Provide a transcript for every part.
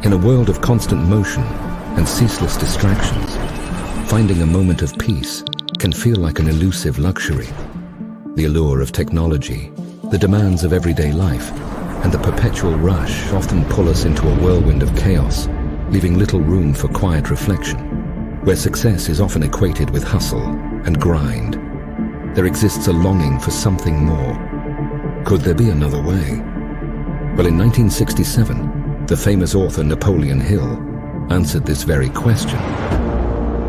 In a world of constant motion and ceaseless distractions, finding a moment of peace can feel like an elusive luxury. The allure of technology, the demands of everyday life, and the perpetual rush often pull us into a whirlwind of chaos, leaving little room for quiet reflection. Where success is often equated with hustle and grind, there exists a longing for something more. Could there be another way? Well, in 1967, the famous author Napoleon Hill answered this very question.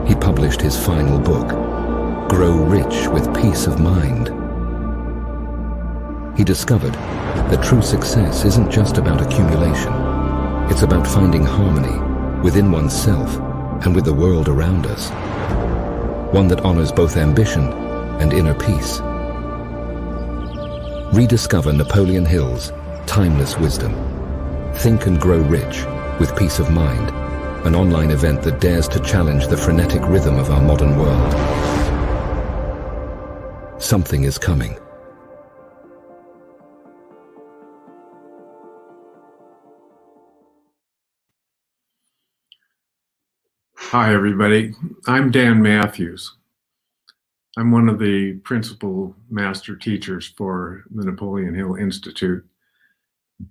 He published his final book, Grow Rich with Peace of Mind. He discovered that true success isn't just about accumulation. It's about finding harmony within oneself and with the world around us. One that honors both ambition and inner peace. Rediscover Napoleon Hill's timeless wisdom. Think and Grow Rich with Peace of Mind, an online event that dares to challenge the frenetic rhythm of our modern world. Something is coming. Hi, everybody. I'm Dan Matthews. I'm one of the principal master teachers for the Napoleon Hill Institute.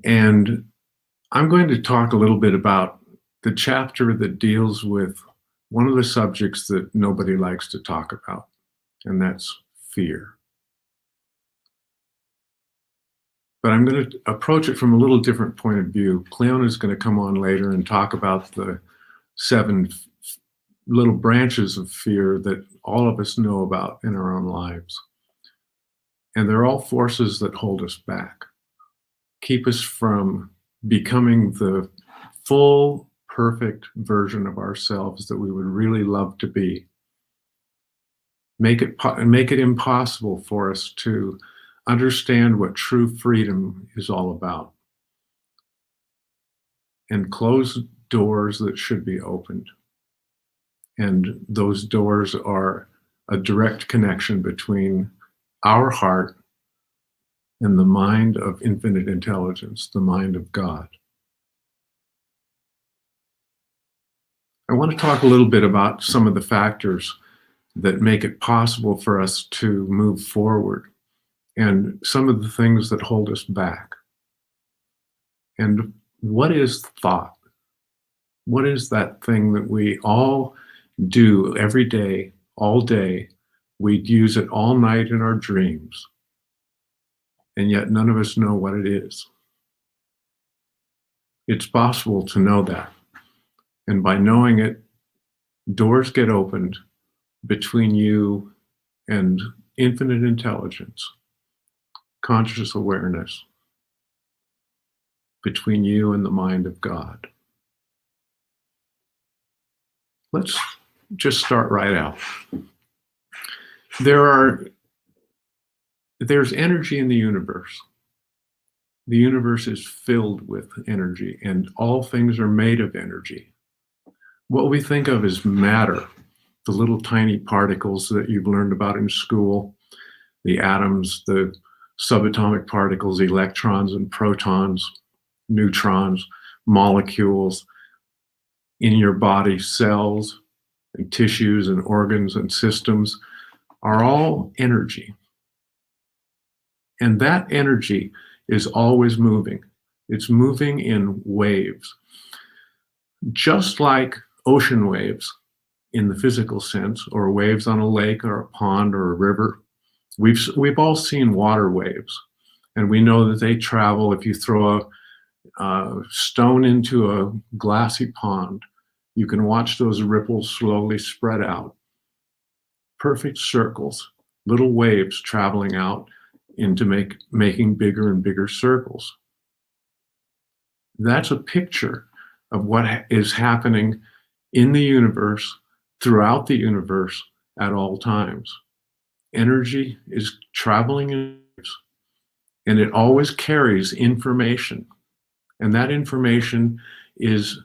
And I'm going to talk a little bit about the chapter that deals with one of the subjects that nobody likes to talk about, and that's fear. But I'm going to approach it from a little different point of view. Cleon is going to come on later and talk about the 7 little branches of fear that all of us know about in our own lives. And they're all forces that hold us back, keep us from becoming the full, perfect version of ourselves that we would really love to be. Make it impossible for us to understand what true freedom is all about, and close doors that should be opened. And those doors are a direct connection between our heart and the mind of infinite intelligence, the mind of God. I want to talk a little bit about some of the factors that make it possible for us to move forward, and some of the things that hold us back. And what is thought? What is that thing that we all do every day, all day? We'd use it all night in our dreams, and yet none of us know what it is. It's possible to know that. And by knowing it, doors get opened between you and infinite intelligence, conscious awareness, between you and the mind of God. Let's just start right out. There's energy in the universe. The universe is filled with energy, and all things are made of energy. What we think of as matter, the little tiny particles that you've learned about in school, the atoms, the subatomic particles, electrons and protons, neutrons, molecules, in your body, cells and tissues and organs and systems are all energy. And that energy is always moving. It's moving in waves. Just like ocean waves in the physical sense, or waves on a lake or a pond or a river. We've all seen water waves, and we know that they travel. If you throw a stone into a glassy pond, you can watch those ripples slowly spread out. Perfect circles, little waves traveling out into making bigger and bigger circles. That's a picture of what is happening in the universe, throughout the universe, at all times. Energy is traveling in waves, and it always carries information. And that information is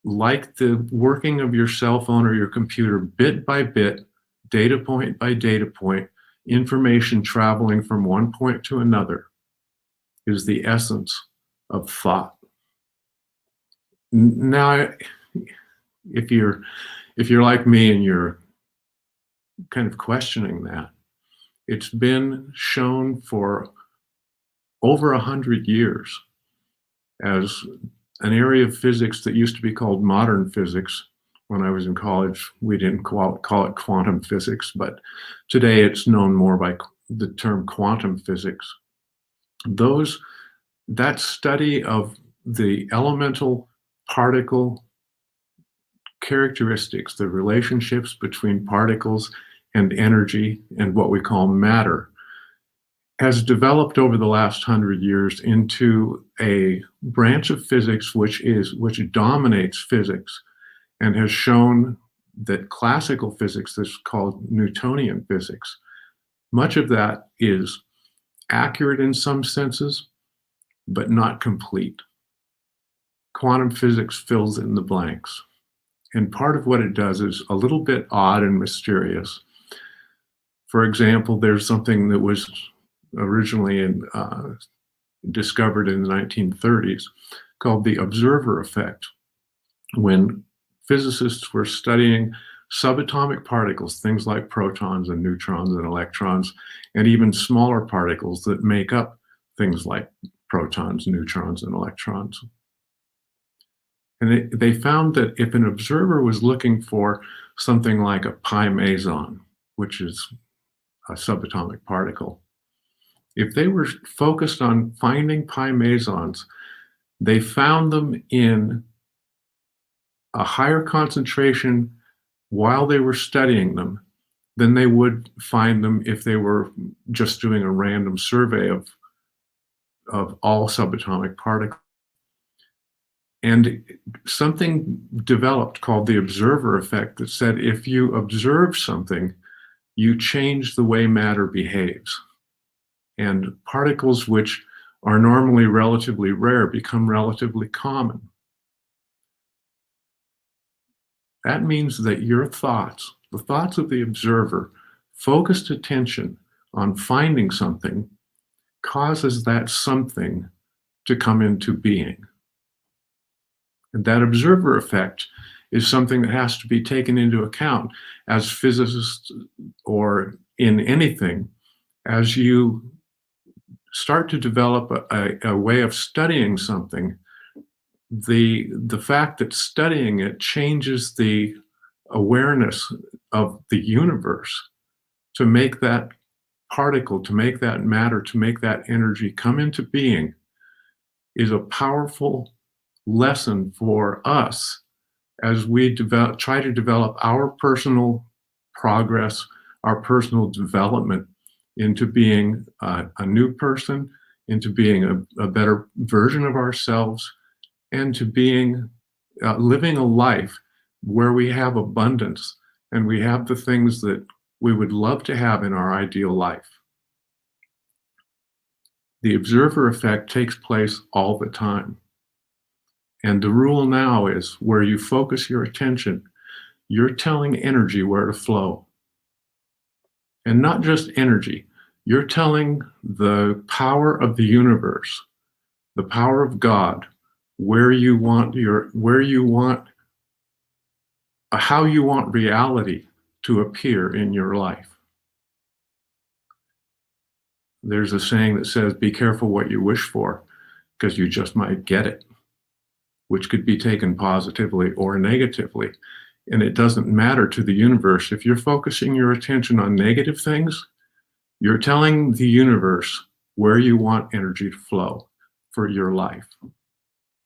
like the working of your cell phone or your computer, bit by bit, data point by data point, information traveling from one point to another is the essence of thought. Now, if you're like me and you're kind of questioning that, it's been shown for over 100 years as an area of physics that used to be called modern physics. When I was in college, we didn't call it quantum physics, but today it's known more by the term quantum physics. That study of the elemental particle characteristics, the relationships between particles and energy and what we call matter, has developed over the last 100 years into a branch of physics which dominates physics and has shown that classical physics, that's called Newtonian physics, much of that is accurate in some senses, but not complete. Quantum physics fills in the blanks. And part of what it does is a little bit odd and mysterious. For example, there's something that was originally discovered in the 1930s called the observer effect, when physicists were studying subatomic particles, things like protons and neutrons and electrons, and even smaller particles that make up things like protons, neutrons, and electrons. And they found that if an observer was looking for something like a pi meson, which is a subatomic particle, if they were focused on finding pi mesons, they found them in a higher concentration while they were studying them than they would find them if they were just doing a random survey of all subatomic particles. And something developed called the observer effect that said if you observe something, you change the way matter behaves. And particles which are normally relatively rare become relatively common. That means that your thoughts, the thoughts of the observer, focused attention on finding something, causes that something to come into being. And that observer effect is something that has to be taken into account as physicists or in anything. As you start to develop a way of studying something, the fact that studying it changes the awareness of the universe to make that particle, to make that matter, to make that energy come into being is a powerful lesson for us as we try to develop our personal progress, our personal development into being a new person, into being a better version of ourselves, and to being living a life where we have abundance and we have the things that we would love to have in our ideal life. The observer effect takes place all the time. And the rule now is where you focus your attention, you're telling energy where to flow. And not just energy, you're telling the power of the universe, the power of God, how you want reality to appear in your life. There's a saying that says, be careful what you wish for, because you just might get it, which could be taken positively or negatively. And it doesn't matter to the universe. If you're focusing your attention on negative things, you're telling the universe where you want energy to flow for your life.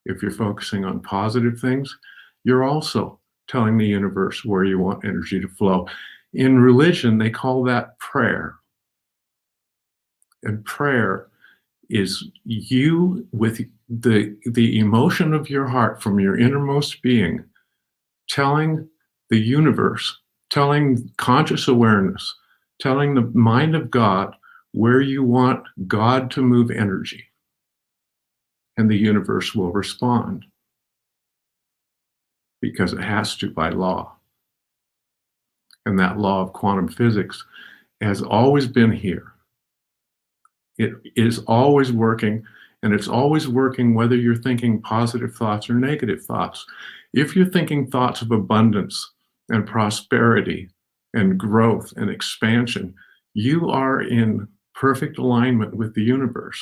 If you're focusing on positive things, you're also telling the universe where you want energy to flow. In religion, they call that prayer. And prayer is you with the emotion of your heart from your innermost being, telling the universe, telling conscious awareness, telling the mind of God where you want God to move energy. And the universe will respond because it has to by law. And that law of quantum physics has always been here. It is always working. And it's always working whether you're thinking positive thoughts or negative thoughts. If you're thinking thoughts of abundance and prosperity and growth and expansion, you are in perfect alignment with the universe.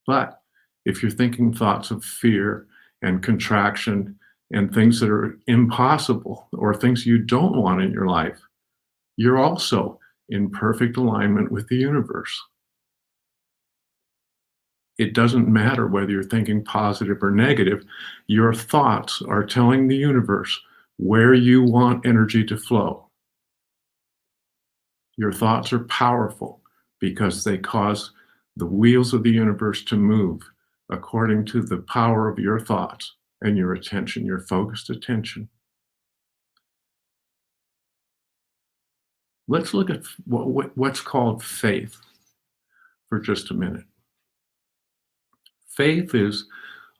But if you're thinking thoughts of fear and contraction and things that are impossible or things you don't want in your life, you're also in perfect alignment with the universe. It doesn't matter whether you're thinking positive or negative. Your thoughts are telling the universe where you want energy to flow. Your thoughts are powerful because they cause the wheels of the universe to move according to the power of your thoughts and your attention, your focused attention. Let's look at what's called faith for just a minute. Faith is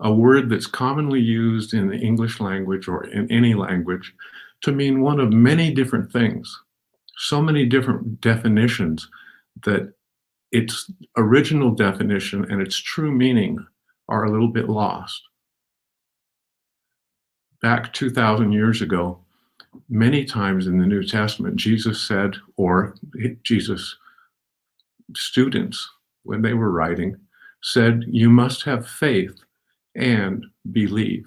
a word that's commonly used in the English language or in any language to mean one of many different things, so many different definitions that its original definition and its true meaning are a little bit lost. Back 2,000 years ago, many times in the New Testament, Jesus said, or Jesus' students, when they were writing, said, you must have faith and believe.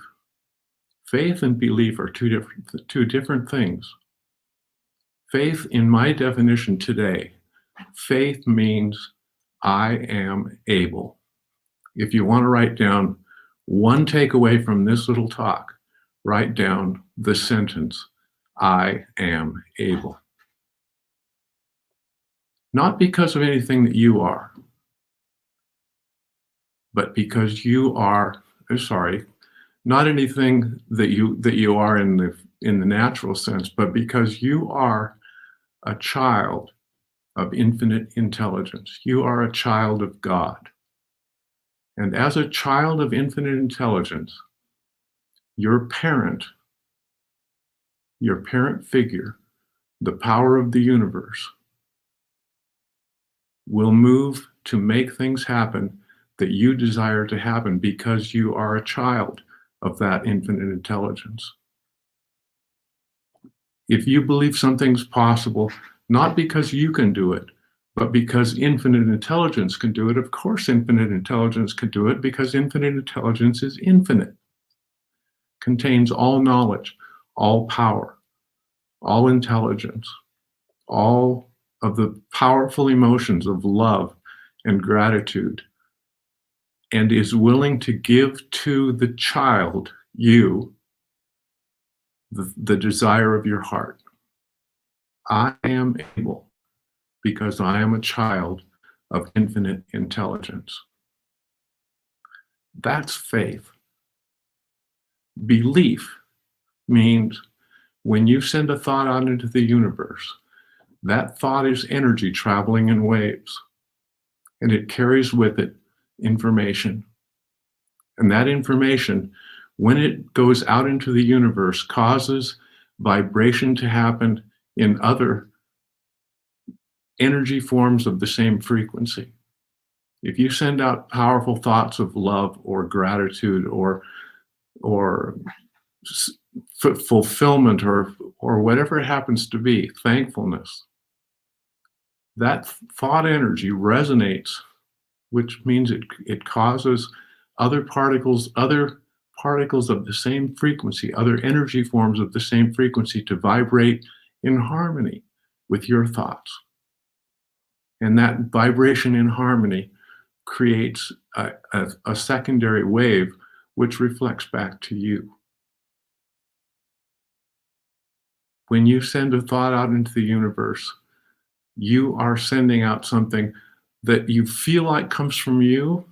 Faith and belief are two different things. Faith, in my definition today, faith means I am able. If you want to write down one takeaway from this little talk, write down the sentence, I am able. Not because of anything that you are, but because you are, not anything that you are in the natural sense, but because you are a child of infinite intelligence. You are a child of God. And as a child of infinite intelligence, your parent figure, the power of the universe, will move to make things happen that you desire to happen because you are a child of that infinite intelligence. If you believe something's possible, not because you can do it, but because infinite intelligence can do it, of course infinite intelligence can do it because infinite intelligence is infinite, contains all knowledge, all power, all intelligence, all of the powerful emotions of love and gratitude, and is willing to give to the child, you, the desire of your heart. I am able because I am a child of infinite intelligence. That's faith. Belief means when you send a thought out into the universe, that thought is energy traveling in waves, and it carries with it information. And that information, when it goes out into the universe, causes vibration to happen in other energy forms of the same frequency. If you send out powerful thoughts of love or gratitude or fulfillment or whatever it happens to be, thankfulness, that thought energy resonates, which means it causes other particles of the same frequency, other energy forms of the same frequency to vibrate in harmony with your thoughts. And that vibration in harmony creates a secondary wave which reflects back to you. When you send a thought out into the universe, you are sending out something that you feel like comes from you,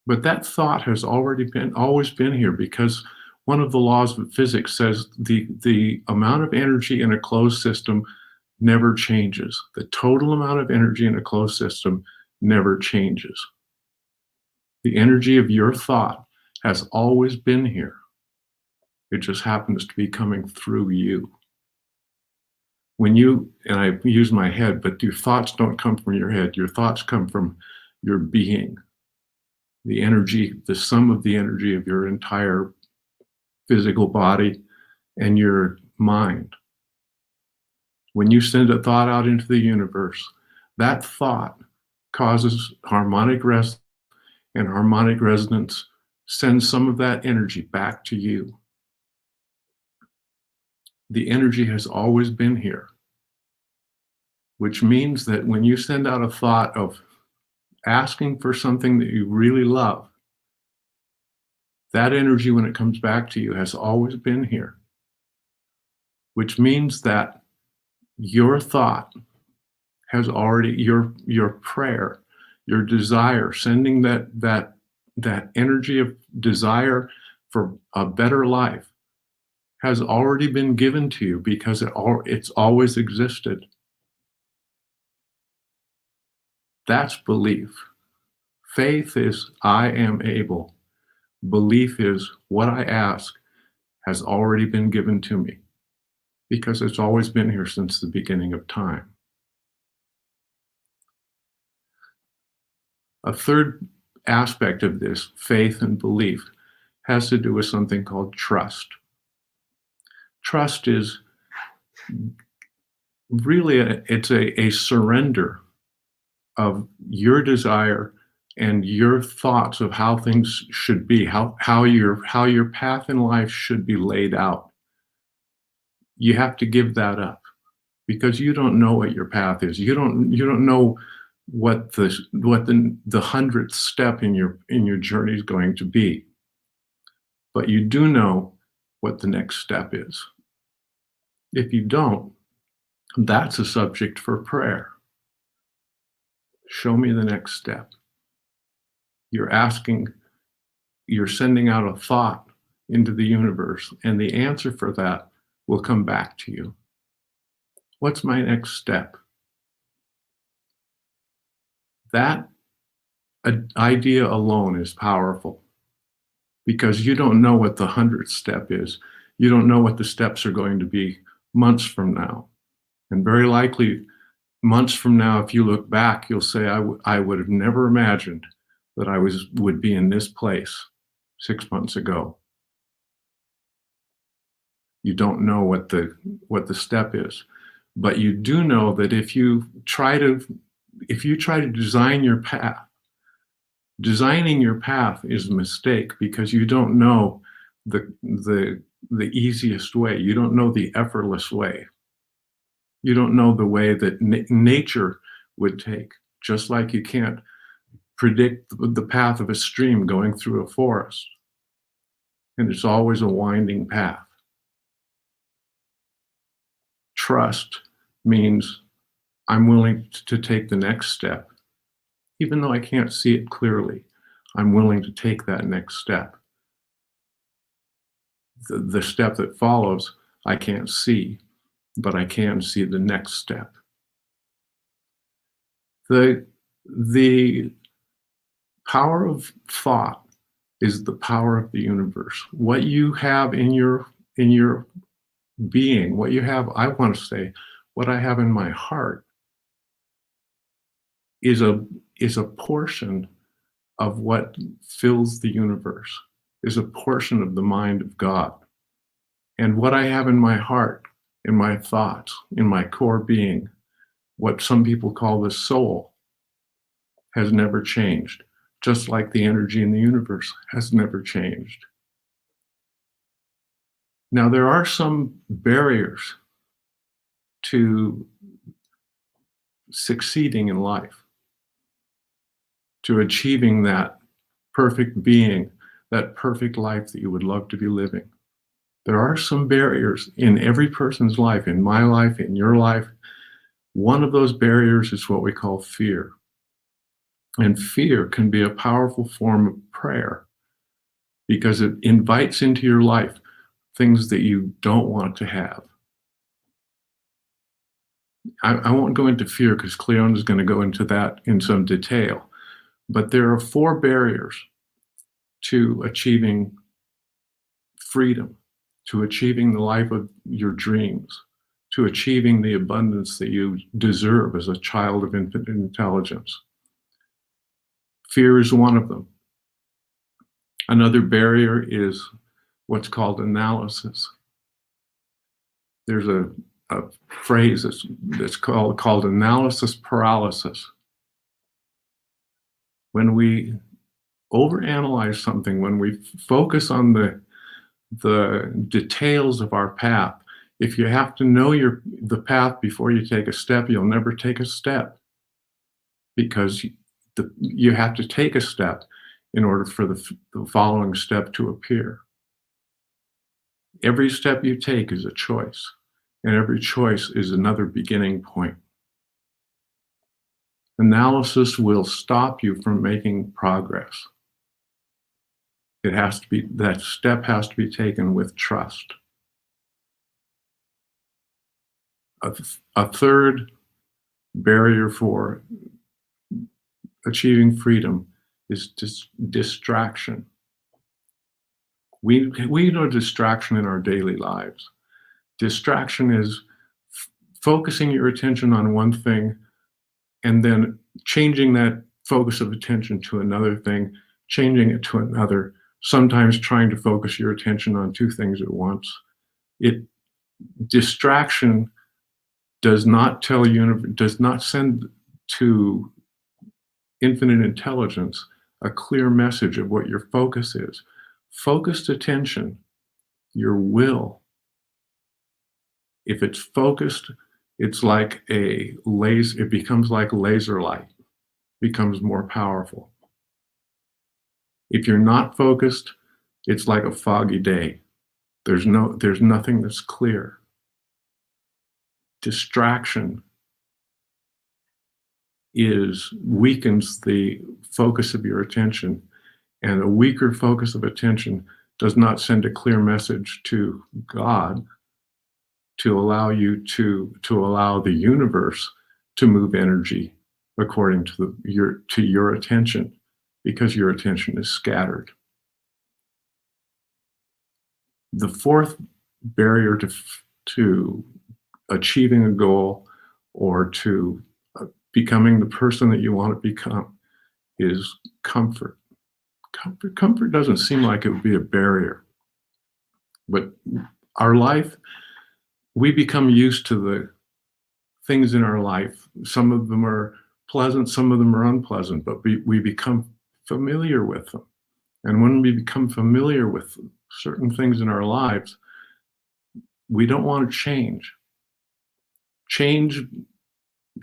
but that thought has always been here, because one of the laws of physics says the amount of energy in a closed system never changes. The total amount of energy in a closed system never changes. The energy of your thought has always been here. It just happens to be coming through you. And I use my head, but your thoughts don't come from your head. Your thoughts come from your being. the energy, the sum of the energy of your entire physical body and your mind. When you send a thought out into the universe, that thought causes harmonic resonance, and harmonic resonance sends some of that energy back to you. The energy has always been here, which means that when you send out a thought of asking for something that you really love, that energy, when it comes back to you, has always been here, which means that your thought has already, your prayer, your desire, sending that energy of desire for a better life has already been given to you because it's always existed. That's belief. Faith is I am able. Belief is what I ask has already been given to me because it's always been here since the beginning of time. A third aspect of this, faith and belief, has to do with something called trust. Trust is really it's a surrender of your desire and your thoughts of how things should be, how your path in life should be laid out. You have to give that up because you don't know what your path is. You don't know what the 100th step in your journey is going to be. But you do know what the next step is. If you don't, that's a subject for prayer. Show me the next step. You're asking, you're sending out a thought into the universe, and the answer for that will come back to you. What's my next step? That idea alone is powerful because you don't know what the 100th step is. You don't know what the steps are going to be months from now. And very likely, months from now, if you look back, you'll say, I would have never imagined that I would be in this place 6 months ago. You don't know what the step is, but you do know that if you try to design your path, designing your path is a mistake because you don't know the easiest way. You don't know the effortless way. You don't know the way that nature would take, just like you can't predict the path of a stream going through a forest. And it's always a winding path. Trust means I'm willing to take the next step. Even though I can't see it clearly, I'm willing to take that next step. The step that follows, I can't see, but I can see the next step. The power of thought is the power of the universe. What you have in your being, what you have, I want to say, what I have in my heart is a portion of what fills the universe, is a portion of the mind of God. And what I have in my heart, in my thoughts, in my core being, what some people call the soul, has never changed, just like the energy in the universe has never changed. Now, there are some barriers to succeeding in life, to achieving that perfect being, that perfect life that you would love to be living. There are some barriers in every person's life, in my life, in your life. One of those barriers is what we call fear. And fear can be a powerful form of prayer because it invites into your life things that you don't want to have. I won't go into fear because Cleon is going to go into that in some detail. But there are 4 barriers to achieving freedom, to achieving the life of your dreams, to achieving the abundance that you deserve as a child of infinite intelligence. Fear is one of them. Another barrier is what's called analysis. There's a phrase that's called analysis paralysis. When we overanalyze something, when we focus on the details of our path, if you have to know the path before you take a step, you'll never take a step, because you have to take a step in order for the following step to appear. Every step you take is a choice, and every choice is another beginning point. Analysis will stop you from making progress. That step has to be taken with trust. A third barrier for achieving freedom is distraction. We know distraction in our daily lives. Distraction is focusing your attention on one thing and then changing that focus of attention to another thing, changing it to another, sometimes trying to focus your attention on two things at once. Distraction does not send to infinite intelligence a clear message of what your focus is. Focused attention, your will, if it's focused, it's like it becomes like laser light, becomes more powerful. If you're not focused, it's like a foggy day. There's nothing that's clear. Distraction weakens the focus of your attention, and a weaker focus of attention does not send a clear message to God to allow the universe to move energy according to your attention, because your attention is scattered. The fourth barrier to achieving a goal or to becoming the person that you want to become is comfort. Comfort doesn't seem like it would be a barrier, but our life, we become used to the things in our life. Some of them are pleasant, some of them are unpleasant, but we become familiar with them. And when we become familiar with certain things in our lives, we don't want to change.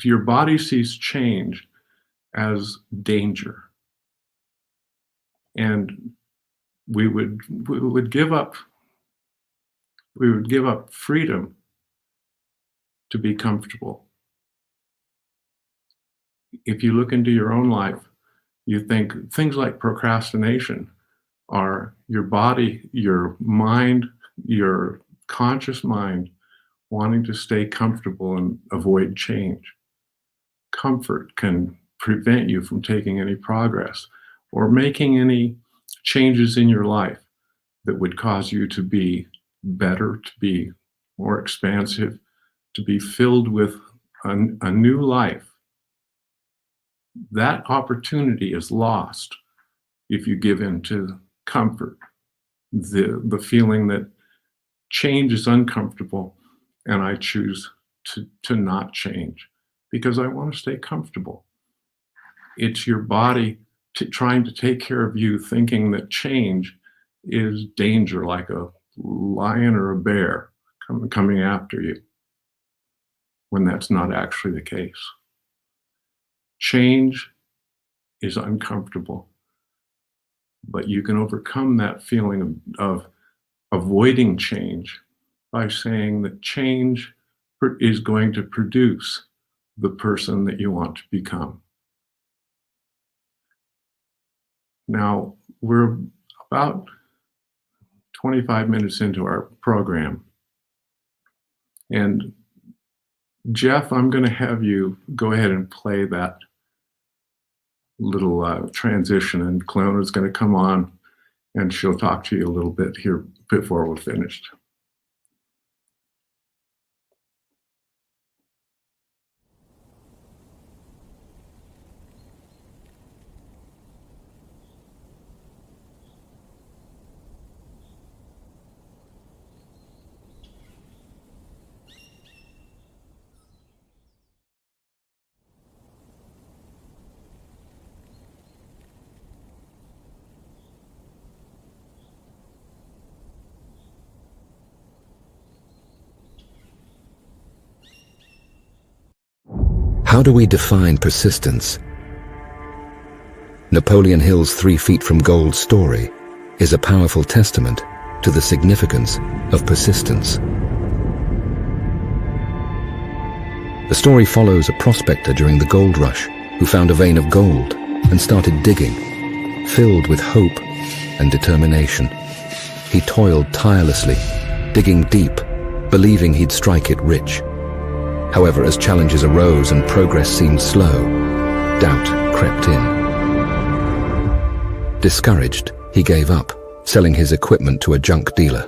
Your body sees change as danger. And we would give up freedom to be comfortable. If you look into your own life, you think things like procrastination are your body, your mind, your conscious mind wanting to stay comfortable and avoid change. Comfort can prevent you from taking any progress or making any changes in your life that would cause you to be better, to be more expansive, to be filled with a new life. That opportunity is lost if you give in to comfort, the feeling that change is uncomfortable and I choose to not change because I want to stay comfortable. It's your body trying to take care of you, thinking that change is danger, like a lion or a bear coming after you, when that's not actually the case. Change is uncomfortable, but you can overcome that feeling of avoiding change by saying that change is going to produce the person that you want to become. Now, we're about 25 minutes into our program. And Jeff, I'm going to have you go ahead and play that little transition, and Cleona's going to come on and she'll talk to you a little bit here before we're finished. How do we define persistence? Napoleon Hill's 3 Feet from Gold story is a powerful testament to the significance of persistence. The story follows a prospector during the gold rush who found a vein of gold and started digging, filled with hope and determination. He toiled tirelessly, digging deep, believing he'd strike it rich. However, as challenges arose and progress seemed slow, doubt crept in. Discouraged, he gave up, selling his equipment to a junk dealer.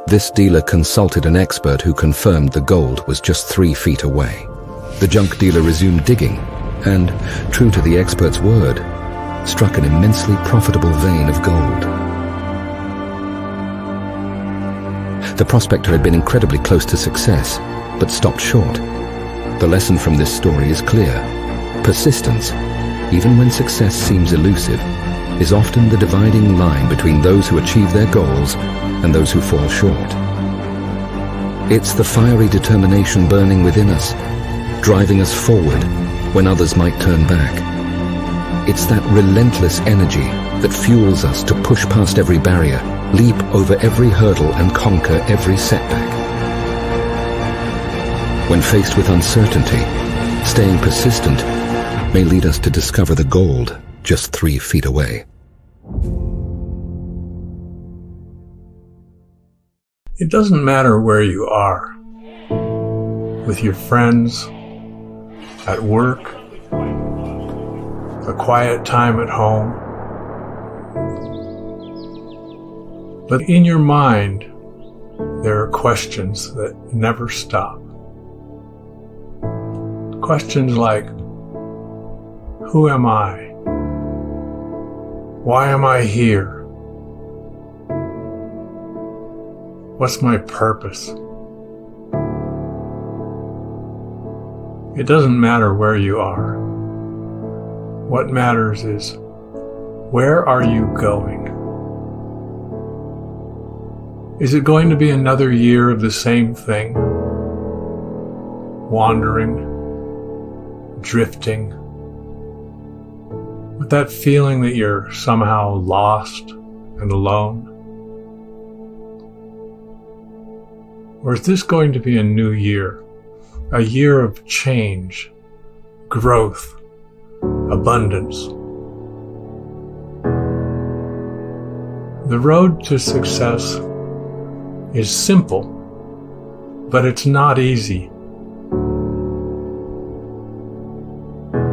This dealer consulted an expert who confirmed the gold was just 3 feet away. The junk dealer resumed digging and, true to the expert's word, struck an immensely profitable vein of gold. The prospector had been incredibly close to success, but stopped short. The lesson from this story is clear. Persistence, even when success seems elusive, is often the dividing line between those who achieve their goals and those who fall short. It's the fiery determination burning within us, driving us forward when others might turn back. It's that relentless energy that fuels us to push past every barrier, leap over every hurdle, and conquer every setback. When faced with uncertainty, staying persistent may lead us to discover the gold just 3 feet away. It doesn't matter where you are, with your friends, at work, a quiet time at home. But in your mind, there are questions that never stop. Questions like, who am I? Why am I here? What's my purpose? It doesn't matter where you are. What matters is, where are you going? Is it going to be another year of the same thing? Wandering, drifting, with that feeling that you're somehow lost and alone? Or is this going to be a new year, a year of change, growth, abundance? The road to success is simple, but it's not easy.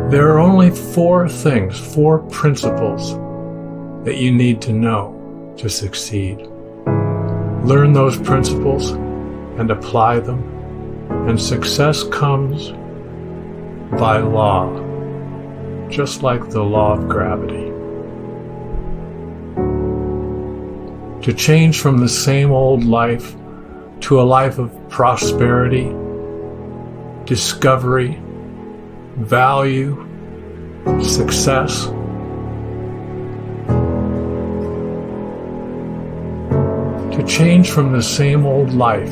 There are only 4 things, 4 principles that you need to know to succeed. Learn those principles and apply them, and success comes by law, just like the law of gravity. To change from the same old life to a life of prosperity, discovery, value, success. To change from the same old life,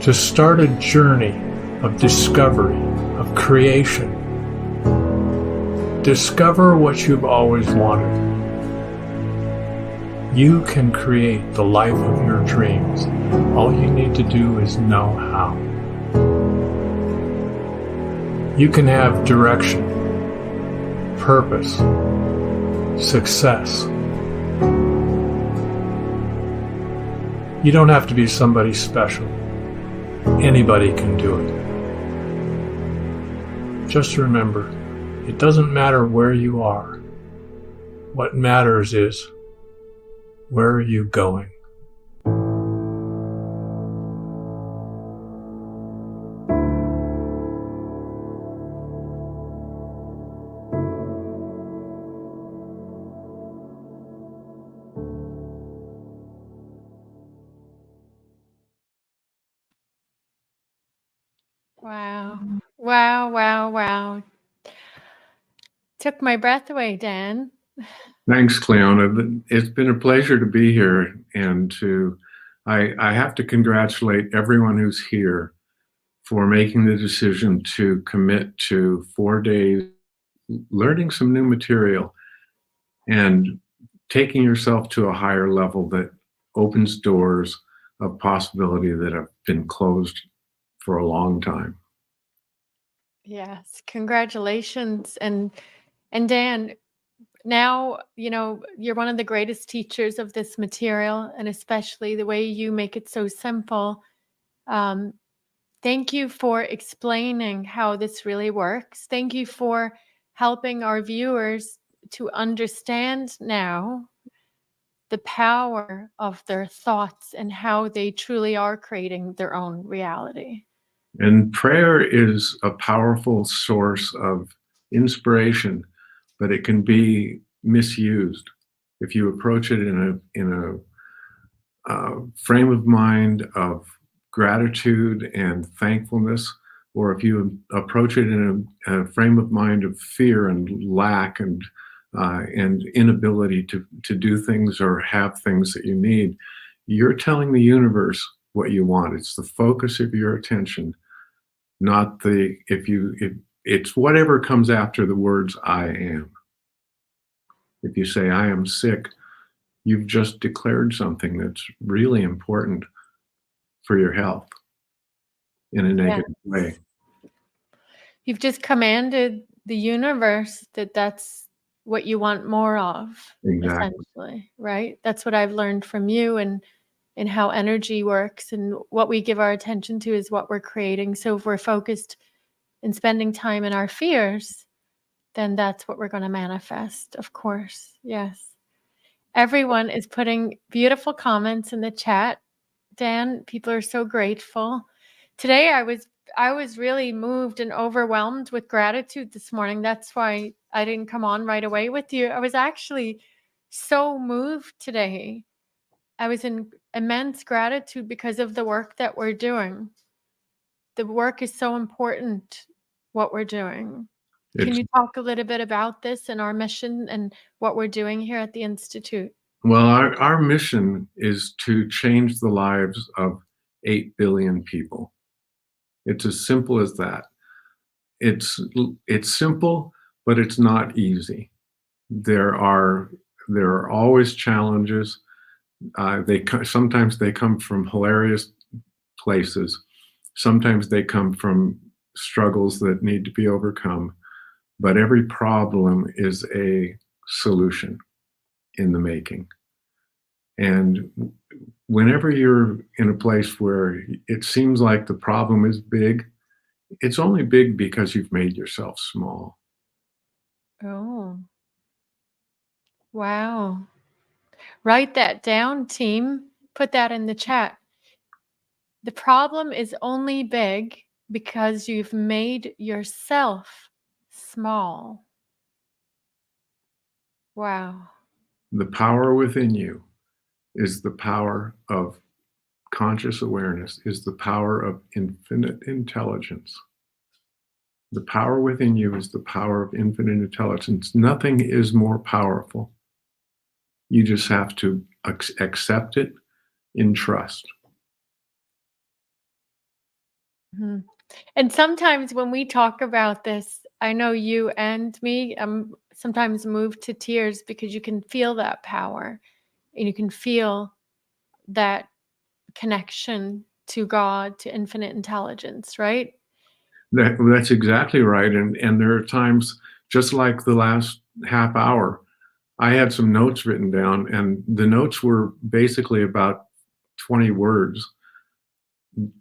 to start a journey of discovery, of creation. Discover what you've always wanted. You can create the life of your dreams. All you need to do is know how. You can have direction, purpose, success. You don't have to be somebody special. Anybody can do it. Just remember, it doesn't matter where you are. What matters is, where are you going? Wow. Wow, wow, wow. Took my breath away, Dan. Thanks, Cleona. It's been a pleasure to be here, and I have to congratulate everyone who's here for making the decision to commit to 4 days learning some new material and taking yourself to a higher level that opens doors of possibility that have been closed for a long time. Yes, congratulations. And Dan, now, you're one of the greatest teachers of this material, and especially the way you make it so simple. Um, Thank you for explaining how this really works. Thank you for helping our viewers to understand now the power of their thoughts and how they truly are creating their own reality. And prayer is a powerful source of inspiration, but it can be misused if you approach it in a frame of mind of gratitude and thankfulness, or if you approach it in a frame of mind of fear and lack and inability to do things or have things that you need, you're telling the universe what you want. It's the focus of your attention, not it's whatever comes after the words I am. If you say I am sick, you've just declared something that's really important for your health in a negative way. You've just commanded the universe that that's what you want more of, Exactly. essentially, right? That's what I've learned from you and how energy works, and what we give our attention to is what we're creating. So if we're focused and spending time in our fears, then that's what we're going to manifest, of course. Yes. Everyone is putting beautiful comments in the chat. Dan, people are so grateful. Today I was really moved and overwhelmed with gratitude this morning. That's why I didn't come on right away with you. I was actually so moved today. I was in immense gratitude because of the work that we're doing. The work is so important, what we're doing. Can It's you talk a little bit about this and our mission and what we're doing here at the Institute? Well, our mission is to change the lives of 8 billion people. It's as simple as that. It's simple, but it's not easy. There are always challenges. Sometimes they come from hilarious places. Sometimes they come from struggles that need to be overcome. But every problem is a solution in the making. And whenever you're in a place where it seems like the problem is big, it's only big because you've made yourself small. Oh, wow. Write that down, team. Put that in the chat. The problem is only big because you've made yourself small. Wow. The power within you is the power of conscious awareness, is the power of infinite intelligence. The power within you is the power of infinite intelligence. Nothing is more powerful. You just have to accept it in trust. Mhm. And sometimes when we talk about this, I know you and me sometimes moved to tears because you can feel that power and you can feel that connection to God, to infinite intelligence, right? That's exactly right. And there are times, just like the last half hour, I had some notes written down, and the notes were basically about 20 words,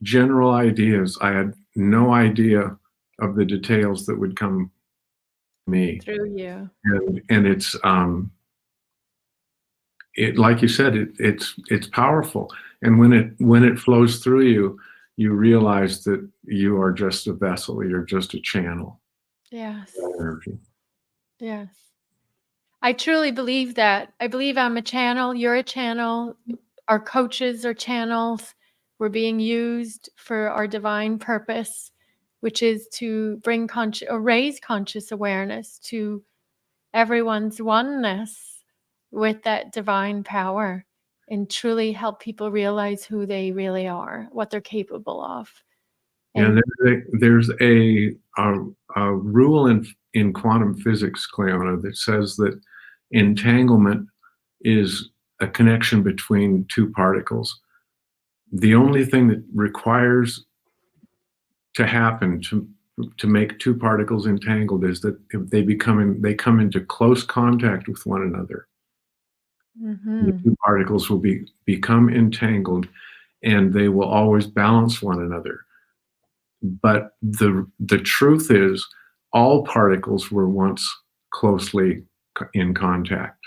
general ideas. I had no idea of the details that would come to me. Through you. And it's like you said, it's powerful. And when it flows through you, you realize that you are just a vessel, you're just a channel Yes. of energy. Yes. I truly believe that. I believe I'm a channel, you're a channel, our coaches are channels. We're being used for our divine purpose, which is to bring raise conscious awareness to everyone's oneness with that divine power and truly help people realize who they really are, what they're capable of. And And there's a rule in quantum physics, Cleona, that says that entanglement is a connection between two particles. The only thing that requires to happen to make two particles entangled is that if they come into close contact with one another. The mhm, two particles will become entangled, and they will always balance one another. But the truth is, all particles were once closely in contact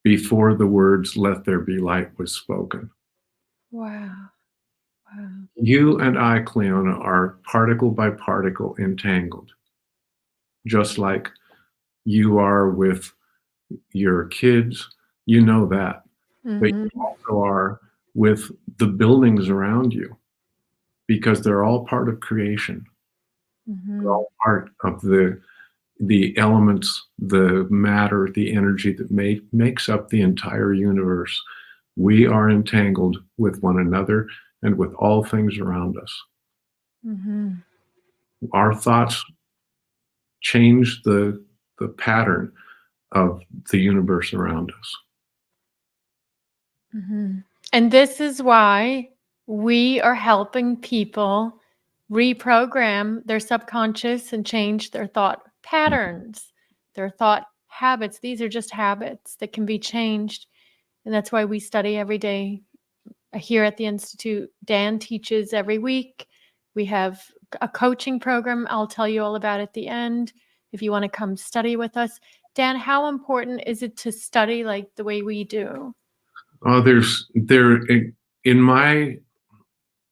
before the words "Let there be light" was spoken. wow, wow. You and I, Cleona, are particle by particle entangled, just like you are with your kids. You know that. But Mhm, you also are with the buildings around you, because they're all part of creation. They're mhm, all part of the elements, the matter, the energy that makes up the entire universe. We are entangled with one another and with all things around us. mhm, Our thoughts change the pattern of the universe around us. mhm. And this is why we are helping people reprogram their subconscious and change their thought patterns, their thought habits. These are just habits that can be changed. And that's why we study every day here at the Institute. Dan teaches every week. We have a coaching program. I'll tell you all about at the end if you want to come study with us. Dan, how important is it to study like the way we do? In my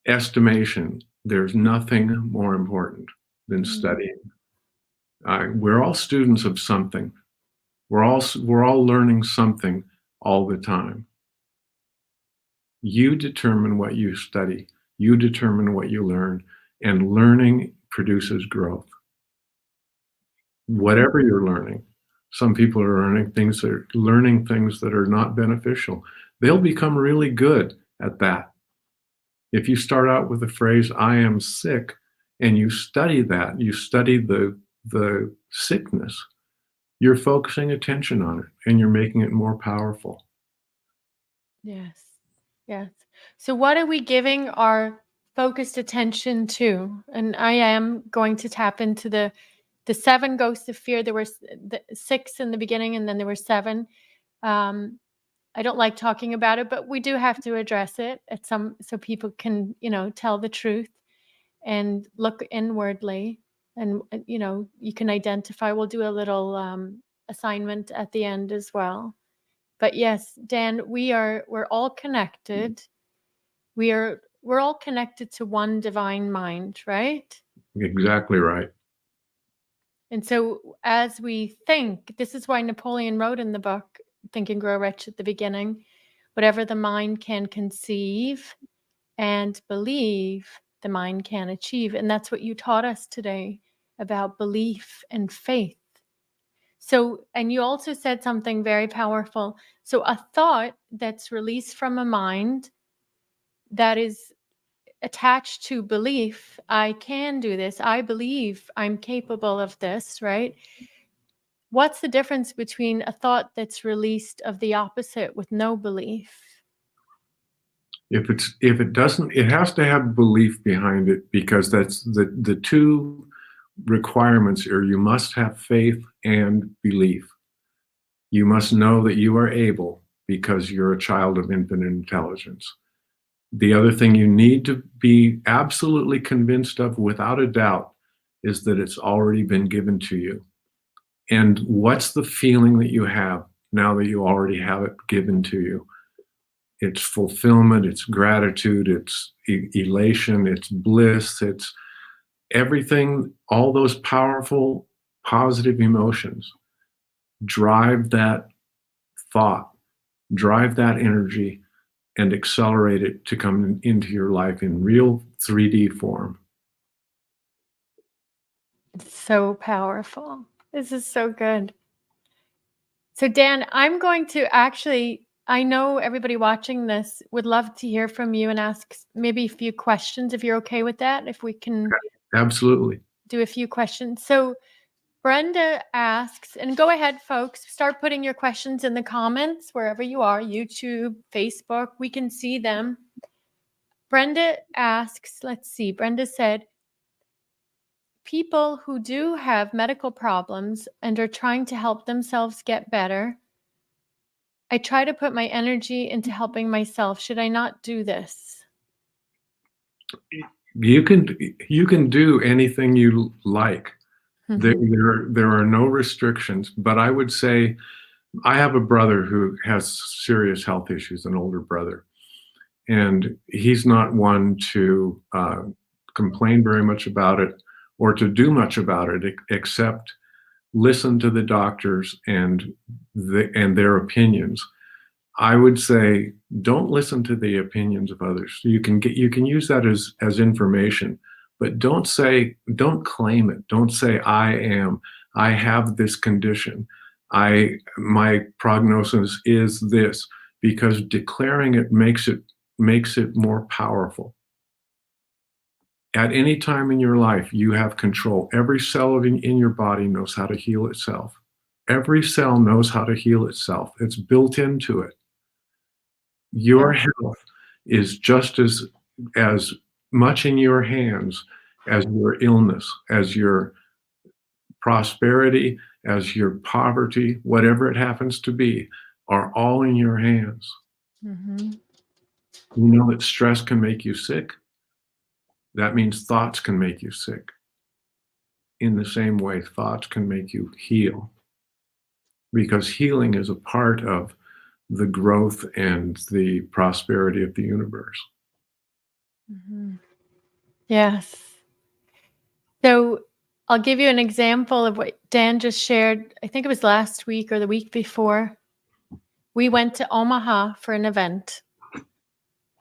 estimation, there's nothing more important than Mm, studying. We're all students of something. We're all learning something all the time. You determine what you study. You determine what you learn, and learning produces growth. mhm. Whatever you're learning, some people are learning things that are not beneficial. They'll become really good at that. If you start out with the phrase "I am sick" and you study that, you study the sickness, you're focusing attention on it and you're making it more powerful. Yes. Yes. So what are we giving our focused attention to? And I am going to tap into the seven ghosts of fear. There were the six in the beginning, and then there were seven. Um, I don't like talking about it, but we do have to address it at some so people can, tell the truth and look inwardly. And you can identify. We'll do a little assignment at the end as well. But yes, Dan, we're all connected. We're all connected to one divine mind, right? Exactly right. And so as we think, this is why Napoleon wrote in the book Think and Grow Rich at the beginning, whatever the mind can conceive and believe, the mind can achieve. And that's what you taught us today about belief and faith. So, and you also said something very powerful. So, a thought that's released from a mind that is attached to belief, I can do this, I believe I'm capable of this, right? What's the difference between a thought that's released of the opposite with no belief? If it doesn't, it has to have belief behind it, because that's the two requirements are: you must have faith and belief. You must know that you are able because you're a child of infinite intelligence. The other thing you need to be absolutely convinced of without a doubt is that it's already been given to you. And what's the feeling that you have now that you already have it given to you? It's fulfillment, it's gratitude, it's elation, it's bliss, it's everything. All those powerful, positive emotions drive that thought, drive that energy, and accelerate it to come into your life in real 3D form. It's so powerful. This is so good. So, Dan, I'm going to actually I know everybody watching this would love to hear from you and ask maybe a few questions, if you're okay with that, if we can Absolutely. do a few questions. So Brenda asks, and go ahead, folks, start putting your questions in the comments wherever you are, YouTube, Facebook, we can see them. Brenda asks, let's see, Brenda said, people who do have medical problems and are trying to help themselves get better, I try to put my energy into helping myself. Should I not do this? You can do anything you like. There are no restrictions, but I would say I have a brother who has serious health issues, an older brother, and he's not one to complain very much about it or to do much about it, except listen to the doctors and their opinions. I would say don't listen to the opinions of others. You can use that as information, but don't claim it. Don't say I have this condition. My prognosis is this, because declaring it makes it more powerful. At any time in your life, you have control. Every cell in your body knows how to heal itself. Every cell knows how to heal itself. It's built into it. Your health is just as much in your hands as your illness, as your prosperity, as your poverty, whatever it happens to be, are all in your hands. Mm-hmm. You know that stress can make you sick. That means thoughts can make you sick. In the same way, thoughts can make you heal, because healing is a part of the growth and the prosperity of the universe. Mm-hmm. Yes. So I'll give you an example of what Dan just shared. I think it was last week or the week before. We went to Omaha for an event,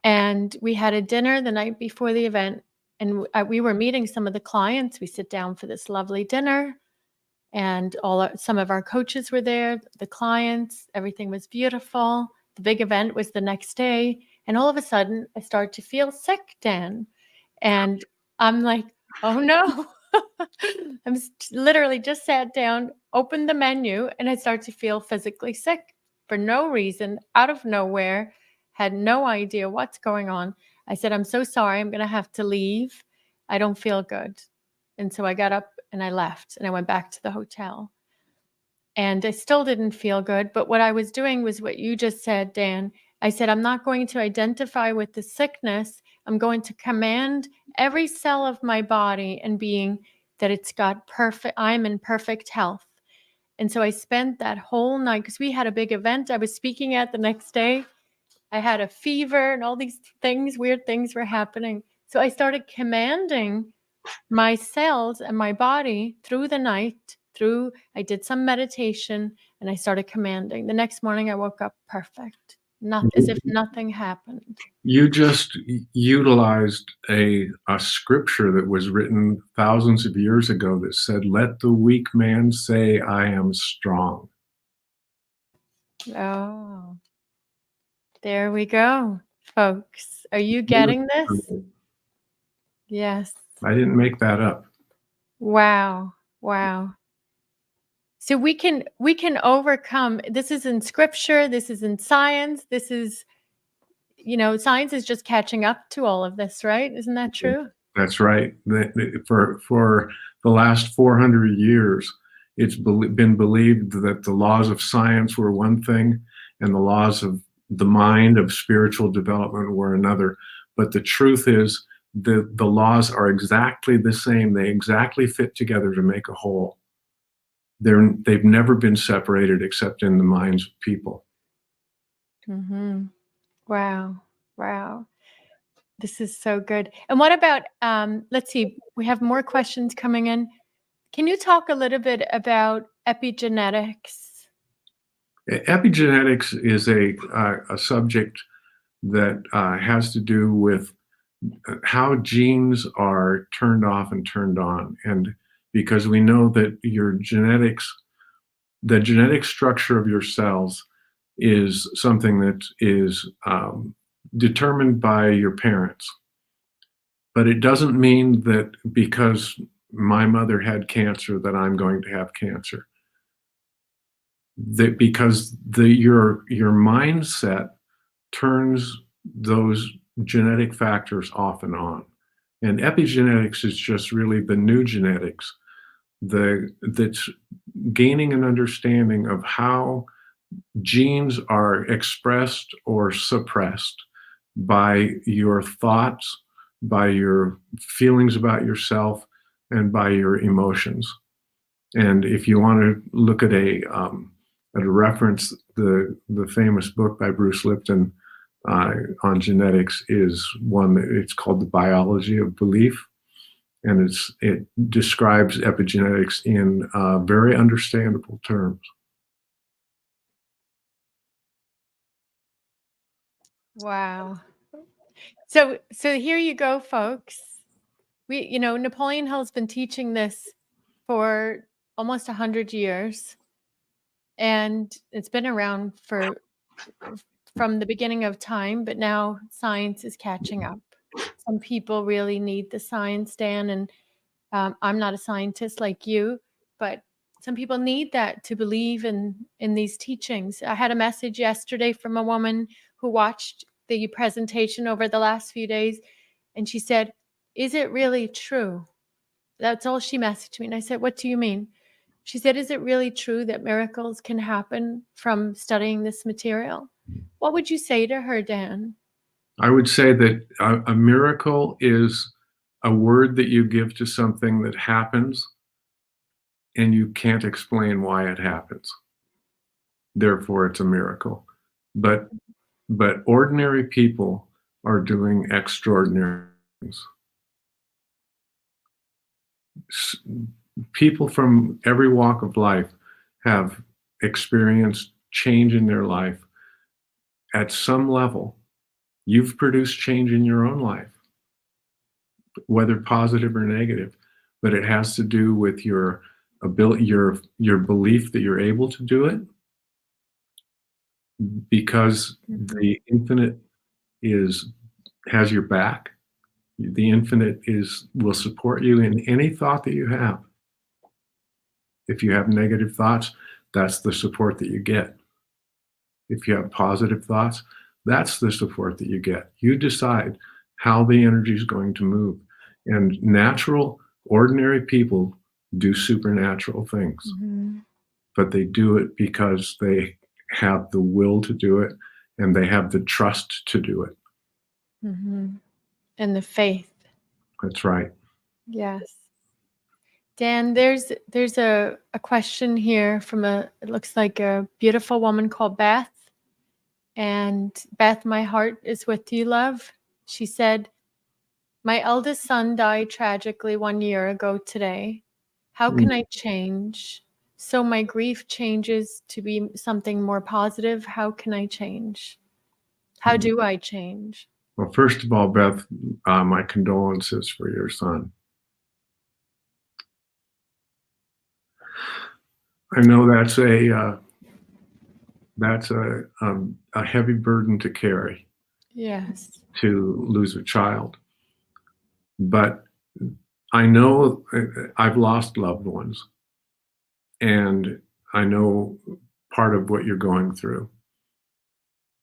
and we had a dinner the night before the event, and we were meeting some of the clients. We sit down for this lovely dinner, and some of our coaches were there, the clients, everything was beautiful. The big event was the next day, and all of a sudden I start to feel sick, Dan. And I'm like, oh no. I'm literally just sat down, opened the menu, and I start to feel physically sick for no reason, out of nowhere, had no idea what's going on. I said, I'm so sorry, I'm going to have to leave. I don't feel good. And so I got up and I left, and I went back to the hotel. And I still didn't feel good. But what I was doing was what you just said, Dan. I said, I'm not going to identify with the sickness. I'm going to command every cell of my body and being that it's got I'm in perfect health. And so I spent that whole night, because we had a big event I was speaking at the next day. I had a fever and all these things, weird things were happening. So I started commanding my cells and my body through the night. I did some meditation, and I started commanding. The next morning I woke up perfect, as if nothing happened. You just utilized a scripture that was written thousands of years ago that said, let the weak man say, I am strong. Oh, there we go, folks. Are you getting this? Yes. I didn't make that up. Wow. So we can overcome. This is in scripture. This is in science. This is, science is just catching up to all of this, right? Isn't that true? That's right. For the last 400 years, it's been believed that the laws of science were one thing and the laws of the mind, of spiritual development, were another. But the truth is, the laws are exactly the same. They exactly fit together to make a whole. They've never been separated except in the minds of people. Mm-hmm. Wow. This is so good. And what about, let's see, we have more questions coming in. Can you talk a little bit about epigenetics? Epigenetics is a subject that has to do with how genes are turned off and turned on. And because we know that your genetics, the genetic structure of your cells is something that is determined by your parents. But it doesn't mean that because my mother had cancer that I'm going to have cancer. That because your mindset turns those genetic factors off and on. And epigenetics is just really the new genetics that's gaining an understanding of how genes are expressed or suppressed by your thoughts, by your feelings about yourself, and by your emotions. And if you want to look at a reference, the famous book by Bruce Lipton on genetics is one that it's called The Biology of Belief. And it describes epigenetics in very understandable terms. Wow. So here you go, folks. Napoleon Hill's been teaching this for almost 100 years, and it's been around from the beginning of time, but now science is catching up. Some people really need the science, Dan, and I'm not a scientist like you, but some people need that to believe in these teachings. I had a message yesterday from a woman who watched the presentation over the last few days, and she said, "Is it really true?" That's all she messaged me. And I said, "What do you mean?" She said, "Is it really true that miracles can happen from studying this material?" What would you say to her, Dan? I would say that a miracle is a word that you give to something that happens and you can't explain why it happens. Therefore, it's a miracle. But ordinary people are doing extraordinary things. People from every walk of life have experienced change in their life at some level. You've produced change in your own life, whether positive or negative, but it has to do with your ability, your belief that you're able to do it, because the infinite has your back. The infinite will support you in any thought that you have. If you have negative thoughts, that's the support that you get. If you have positive thoughts, that's the support that you get. You decide how the energy is going to move. And natural, ordinary people do supernatural things. Mm-hmm. But they do it because they have the will to do it and they have the trust to do it. Mm-hmm. And the faith. That's right. Yes. Dan, there's a question here from it looks like a beautiful woman called Beth. And Beth, my heart is with you, love. She said, "My eldest son died tragically 1 year ago today. How can I change? So my grief changes to be something more positive. How can I change? How do I change?" Well, first of all, Beth, my condolences for your son. I know that's a heavy burden to carry. Yes. To lose a child, but I know I've lost loved ones, and I know part of what you're going through.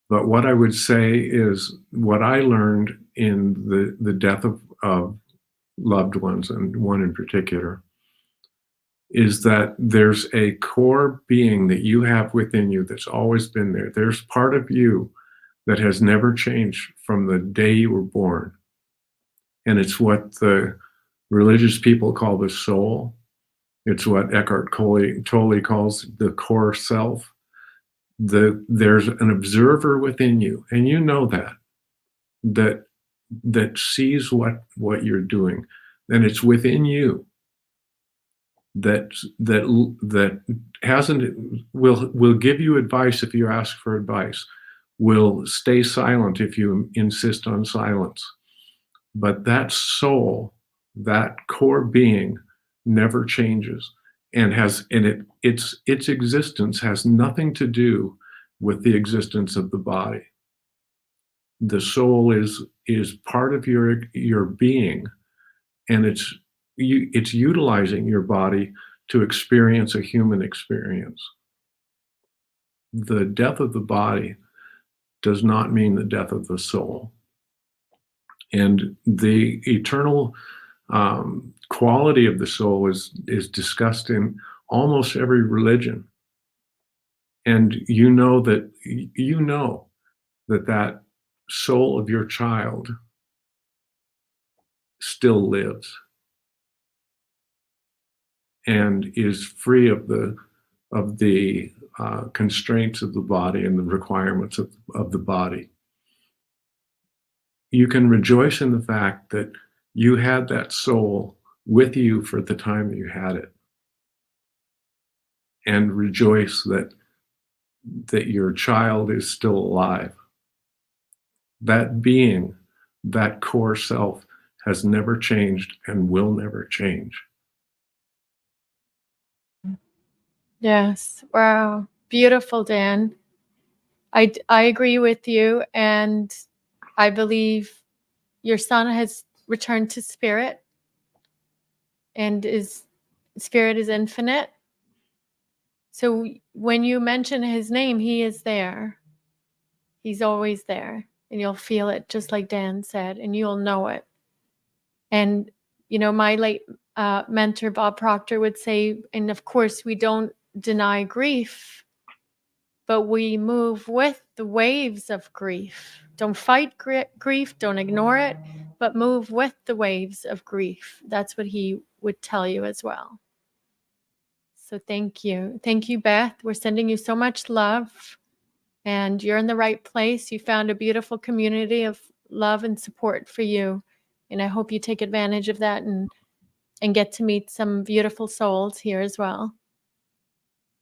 But what I would say is what I learned in the death of loved ones, and one in particular, is that there's a core being that you have within you that's always been there. There's part of you that has never changed from the day you were born. And it's what the religious people call the soul. It's what Eckhart Tolle calls the core self. There's an observer within you, and you know that sees what you're doing, and it's within you that will give you advice if you ask for advice, will stay silent if you insist on silence. But that soul, that core being, never changes, and its existence has nothing to do with the existence of the body. The soul is part of your being, and it's utilizing your body to experience a human experience. The death of the body does not mean the death of the soul. And the eternal quality of the soul is discussed in almost every religion. And you know that that soul of your child still lives and is free of the constraints of the body and the requirements of the body. You can rejoice in the fact that you had that soul with you for the time that you had it, and rejoice that your child is still alive. That being, that core self, has never changed and will never change. Yes. Wow. Beautiful, Dan. I agree with you, and I believe your son has returned to spirit, and spirit is infinite. So when you mention his name, he is there. He's always there, and you'll feel it, just like Dan said, and you'll know it. And, my late mentor, Bob Proctor, would say, and of course, we don't deny grief, but we move with the waves of grief. Don't fight grief, don't ignore it, but move with the waves of grief. That's what he would tell you as well. So thank you. Thank you, Beth. We're sending you so much love, and you're in the right place. You found a beautiful community of love and support for you. And I hope you take advantage of that and get to meet some beautiful souls here as well.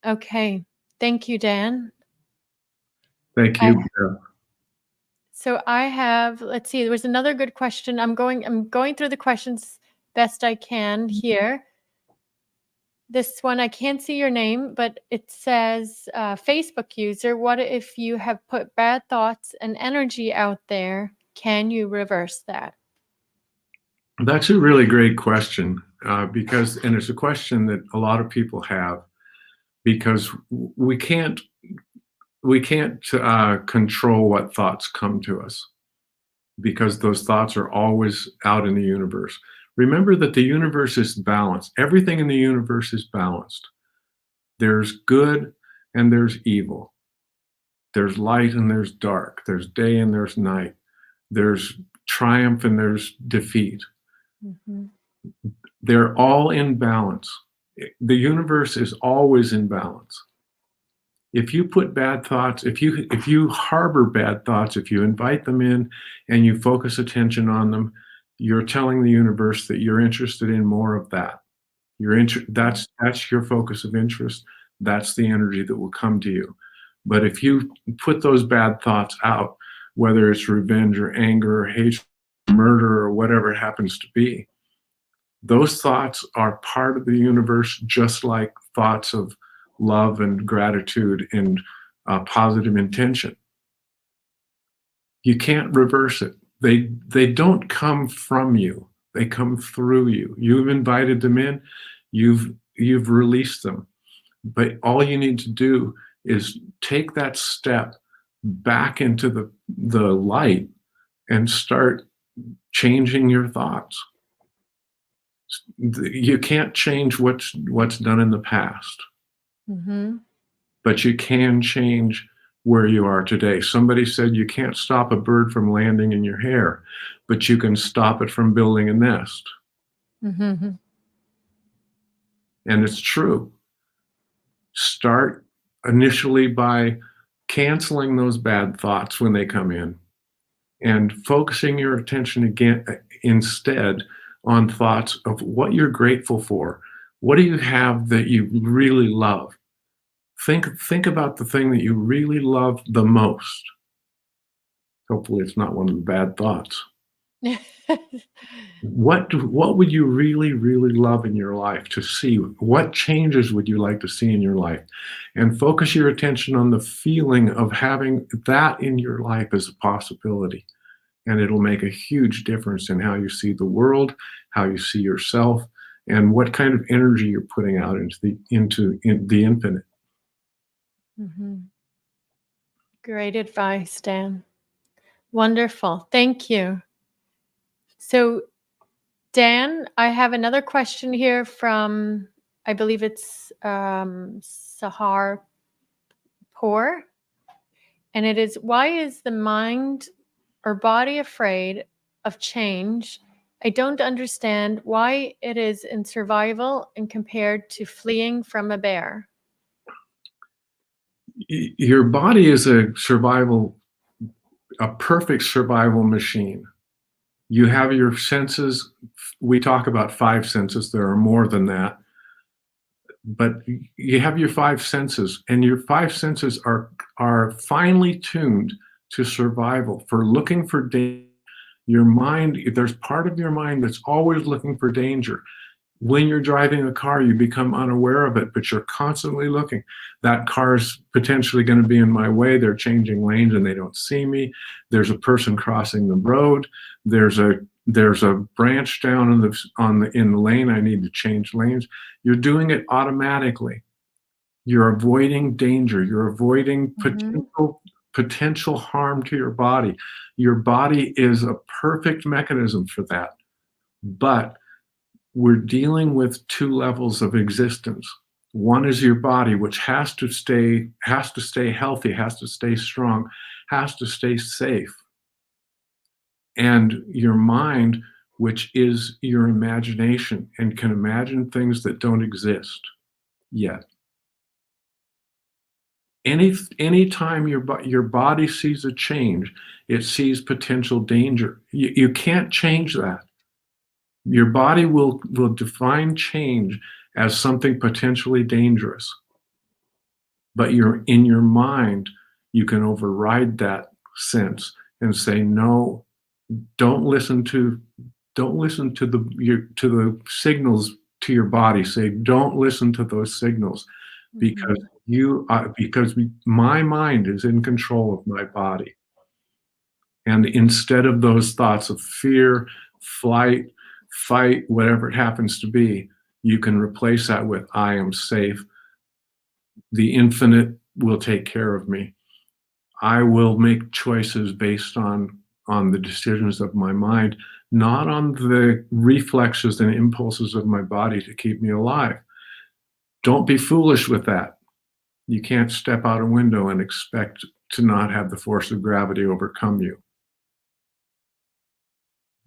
Okay. Thank you, Dan. Thank you. So I have, let's see, there was another good question. I'm going through the questions best I can here. This one, I can't see your name, but it says, Facebook user, what if you have put bad thoughts and energy out there? Can you reverse that? That's a really great question, because it's a question that a lot of people have, because we can't control what thoughts come to us, because those thoughts are always out in the universe. Remember that the universe is balanced. Everything in the universe is balanced. There's good and there's evil. There's light and there's dark. There's day and there's night. There's triumph and there's defeat. Mm-hmm. They're all in balance. The universe is always in balance. If you put bad thoughts, if you harbor bad thoughts, if you invite them in and you focus attention on them, you're telling the universe that you're interested in more of that. That's your focus of interest. That's the energy that will come to you. But if you put those bad thoughts out, whether it's revenge or anger or hatred, or murder or whatever it happens to be, those thoughts are part of the universe, just like thoughts of love and gratitude and positive intention. You can't reverse it. They don't come from you. They come through you. You've invited them in. You've released them. But all you need to do is take that step back into the light and start changing your thoughts. You can't change what's done in the past. Mm-hmm. But you can change where you are today. Somebody said you can't stop a bird from landing in your hair, but you can stop it from building a nest. Mm-hmm. And it's true. Start initially by canceling those bad thoughts when they come in and focusing your attention again instead on thoughts of what you're grateful for. What do you have that you really love? Think about the thing that you really love the most. Hopefully it's not one of the bad thoughts. What would you really, really love in your life to see? What changes would you like to see in your life? And focus your attention on the feeling of having that in your life as a possibility. And it'll make a huge difference in how you see the world, how you see yourself, and what kind of energy you're putting out into the infinite. Mhm. Great advice, Dan. Wonderful. Thank you. So, Dan, I have another question here from, I believe it's Sahar Poor. And it is, why is the mind or body afraid of change? I don't understand why it is in survival and compared to fleeing from a bear. Your body is a perfect survival machine. You have your senses. We talk about 5 senses. There are more than that. But you have your 5 senses, and your 5 senses are finely tuned to survival, for looking for danger. Your mind, there's part of your mind that's always looking for danger. When you're driving a car, you become unaware of it, but you're constantly looking. That car's potentially going to be in my way. They're changing lanes and they don't see me. There's a person crossing the road. There's a branch down in the lane. I need to change lanes. You're doing it automatically. You're avoiding danger. You're avoiding potential harm to your body. Your body is a perfect mechanism for that. But we're dealing with 2 levels of existence. One is your body, which has to stay healthy, has to stay strong, has to stay safe. And your mind, which is your imagination and can imagine things that don't exist yet. Any time your body sees a change, it sees potential danger. You can't change that. Your body will define change as something potentially dangerous. But in your mind, you can override that sense and say, no, don't listen to the signals to your body. Say, don't listen to those signals, because my mind is in control of my body. And instead of those thoughts of fear, flight, fight, whatever it happens to be, you can replace that with, I am safe. The infinite will take care of me. I will make choices based on the decisions of my mind, not on the reflexes and impulses of my body to keep me alive. Don't be foolish with that. You can't step out a window and expect to not have the force of gravity overcome you.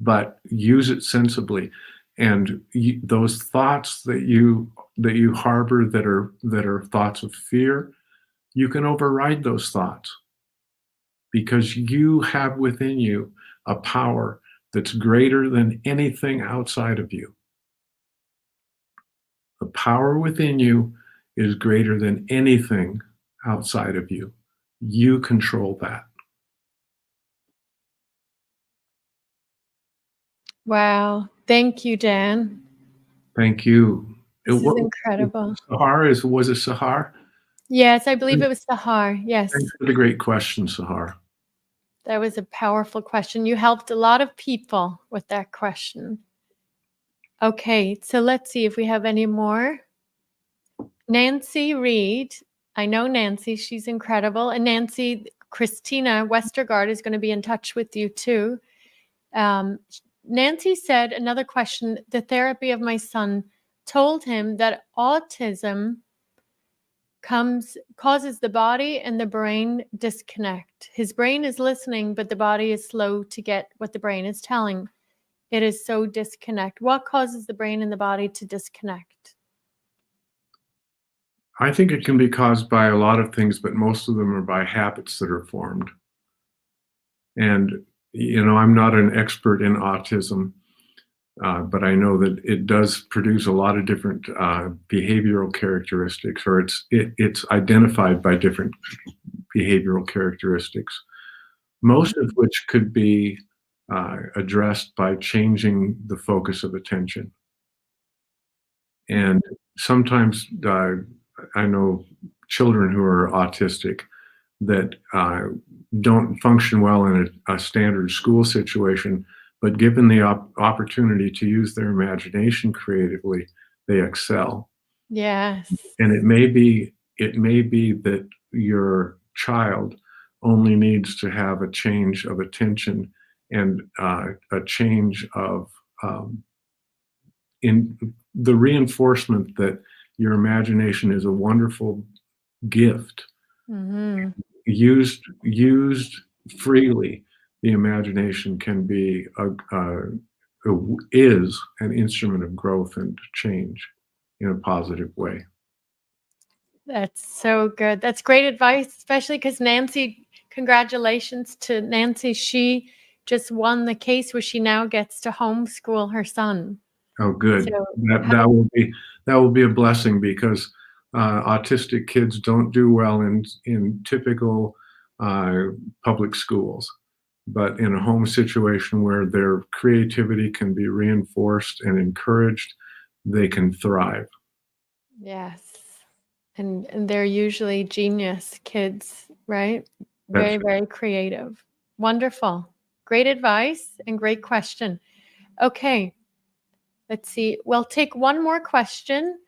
But use it sensibly, and those thoughts that you harbor that are thoughts of fear, you can override those thoughts, because you have within you a power that's greater than anything outside of you. The power within you is greater than anything outside of you. You control that. Wow. Thank you, Dan. Thank you. This is incredible. Sahar, was it Sahar? Yes, I believe it was Sahar. Yes. Thanks for the great question, Sahar. That was a powerful question. You helped a lot of people with that question. Okay, so let's see if we have any more. Nancy Reed. I know Nancy. She's incredible. And Nancy, Christina Westergaard is going to be in touch with you too. Nancy said, another question, the therapy of my son told him that autism causes the body and the brain disconnect. His brain is listening, but the body is slow to get what the brain is telling. It is so disconnect. What causes the brain and the body to disconnect? I think it can be caused by a lot of things, but most of them are by habits that are formed. And I'm not an expert in autism, but I know that it does produce a lot of different behavioral characteristics, or it's identified by different behavioral characteristics, most of which could be addressed by changing the focus of attention. And sometimes I know children who are autistic that don't function well in a standard school situation, but given the opportunity to use their imagination creatively, they excel. Yes. And it may be that your child only needs to have a change of attention and a change of in the reinforcement that your imagination is a wonderful gift. Hmm. Used freely, the imagination can be is an instrument of growth and change in a positive way. That's so good. That's great advice, especially because Nancy, congratulations to Nancy. She just won the case where she now gets to homeschool her son. Oh, good. So That will be a blessing because autistic kids don't do well in typical public schools, but in a home situation where their creativity can be reinforced and encouraged, they can thrive. yes. And they're usually genius kids, right? That's Very, very creative. Wonderful. Great advice and great question. Okay. Let's see. We'll take one more question.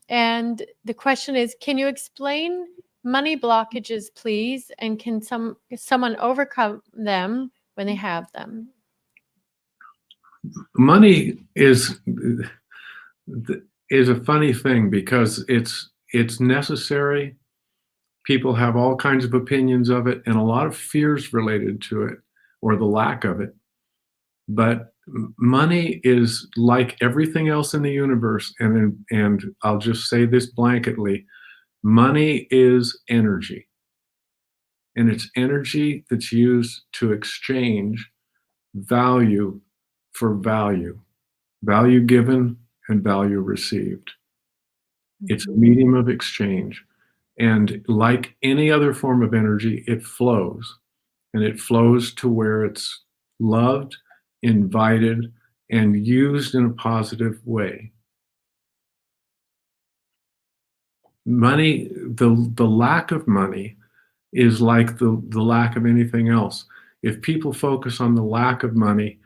And the question is, can you explain money blockages, please? And can someone overcome them when they have them? Money is a funny thing because it's necessary. People have all kinds of opinions of it and a lot of fears related to it or the lack of it. But money is like everything else in the universe, and I'll just say this blanketly: money is energy, and it's energy that's used to exchange value for value, value given and value received. It's a medium of exchange. And like any other form of energy, it flows. And it flows to where it's loved, invited, and used in a positive way. Money, the lack of money is like the lack of anything else. If people focus on the lack of money,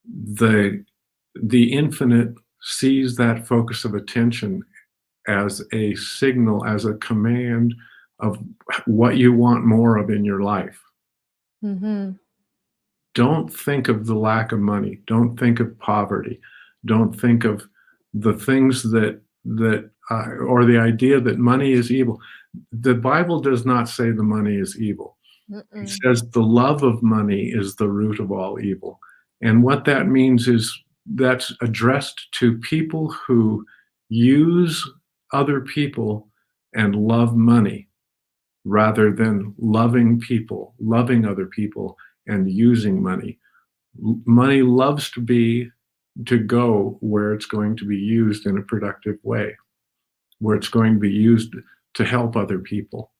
the infinite sees that focus of attention as a signal, as a command of what you want more of in your life. Mm-hmm. Don't think of the lack of money. Don't think of poverty. Don't think of the things that or the idea that money is evil. The Bible does not say the money is evil. It says the love of money is the root of all evil. And what that means is that's addressed to people who use other people and love money rather than loving people, loving other people and using money. Money loves to go where it's going to be used in a productive way, where it's going to be used to help other people.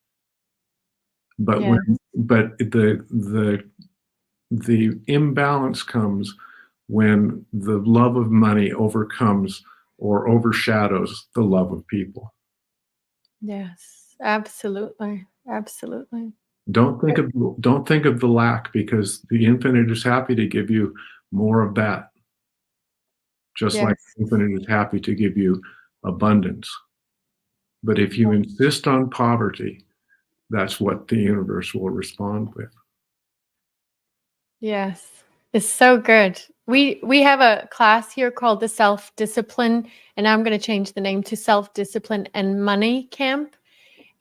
But Yeah. but the imbalance comes when the love of money overcomes or overshadows the love of people. Yes, absolutely. Absolutely. Don't think of the lack, because the infinite is happy to give you more of that. Just like Yes. the infinite is happy to give you abundance. But if you insist on poverty, that's what the universe will respond with. Yes. It's so good. We have a class here called the Self-Discipline, and I'm going to change the name to Self-Discipline and Money Camp.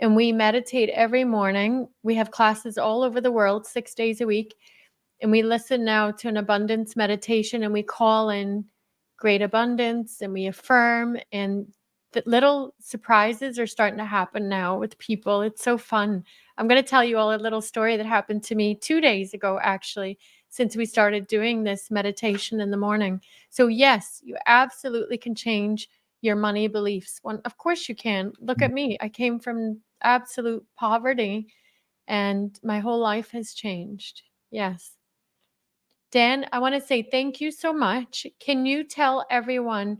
And we meditate every morning. We have classes all over the world, 6 days a week. And we listen now to an abundance meditation, and we call in great abundance and we affirm. And the little surprises are starting to happen now with people. It's so fun. I'm going to tell you all a little story that happened to me 2 days ago, actually, since we started doing this meditation in the morning. So yes, you absolutely can change your money beliefs. Of course you can. Look at me. I came from absolute poverty and my whole life has changed. Yes. Dan, I want to say thank you so much. Can you tell everyone,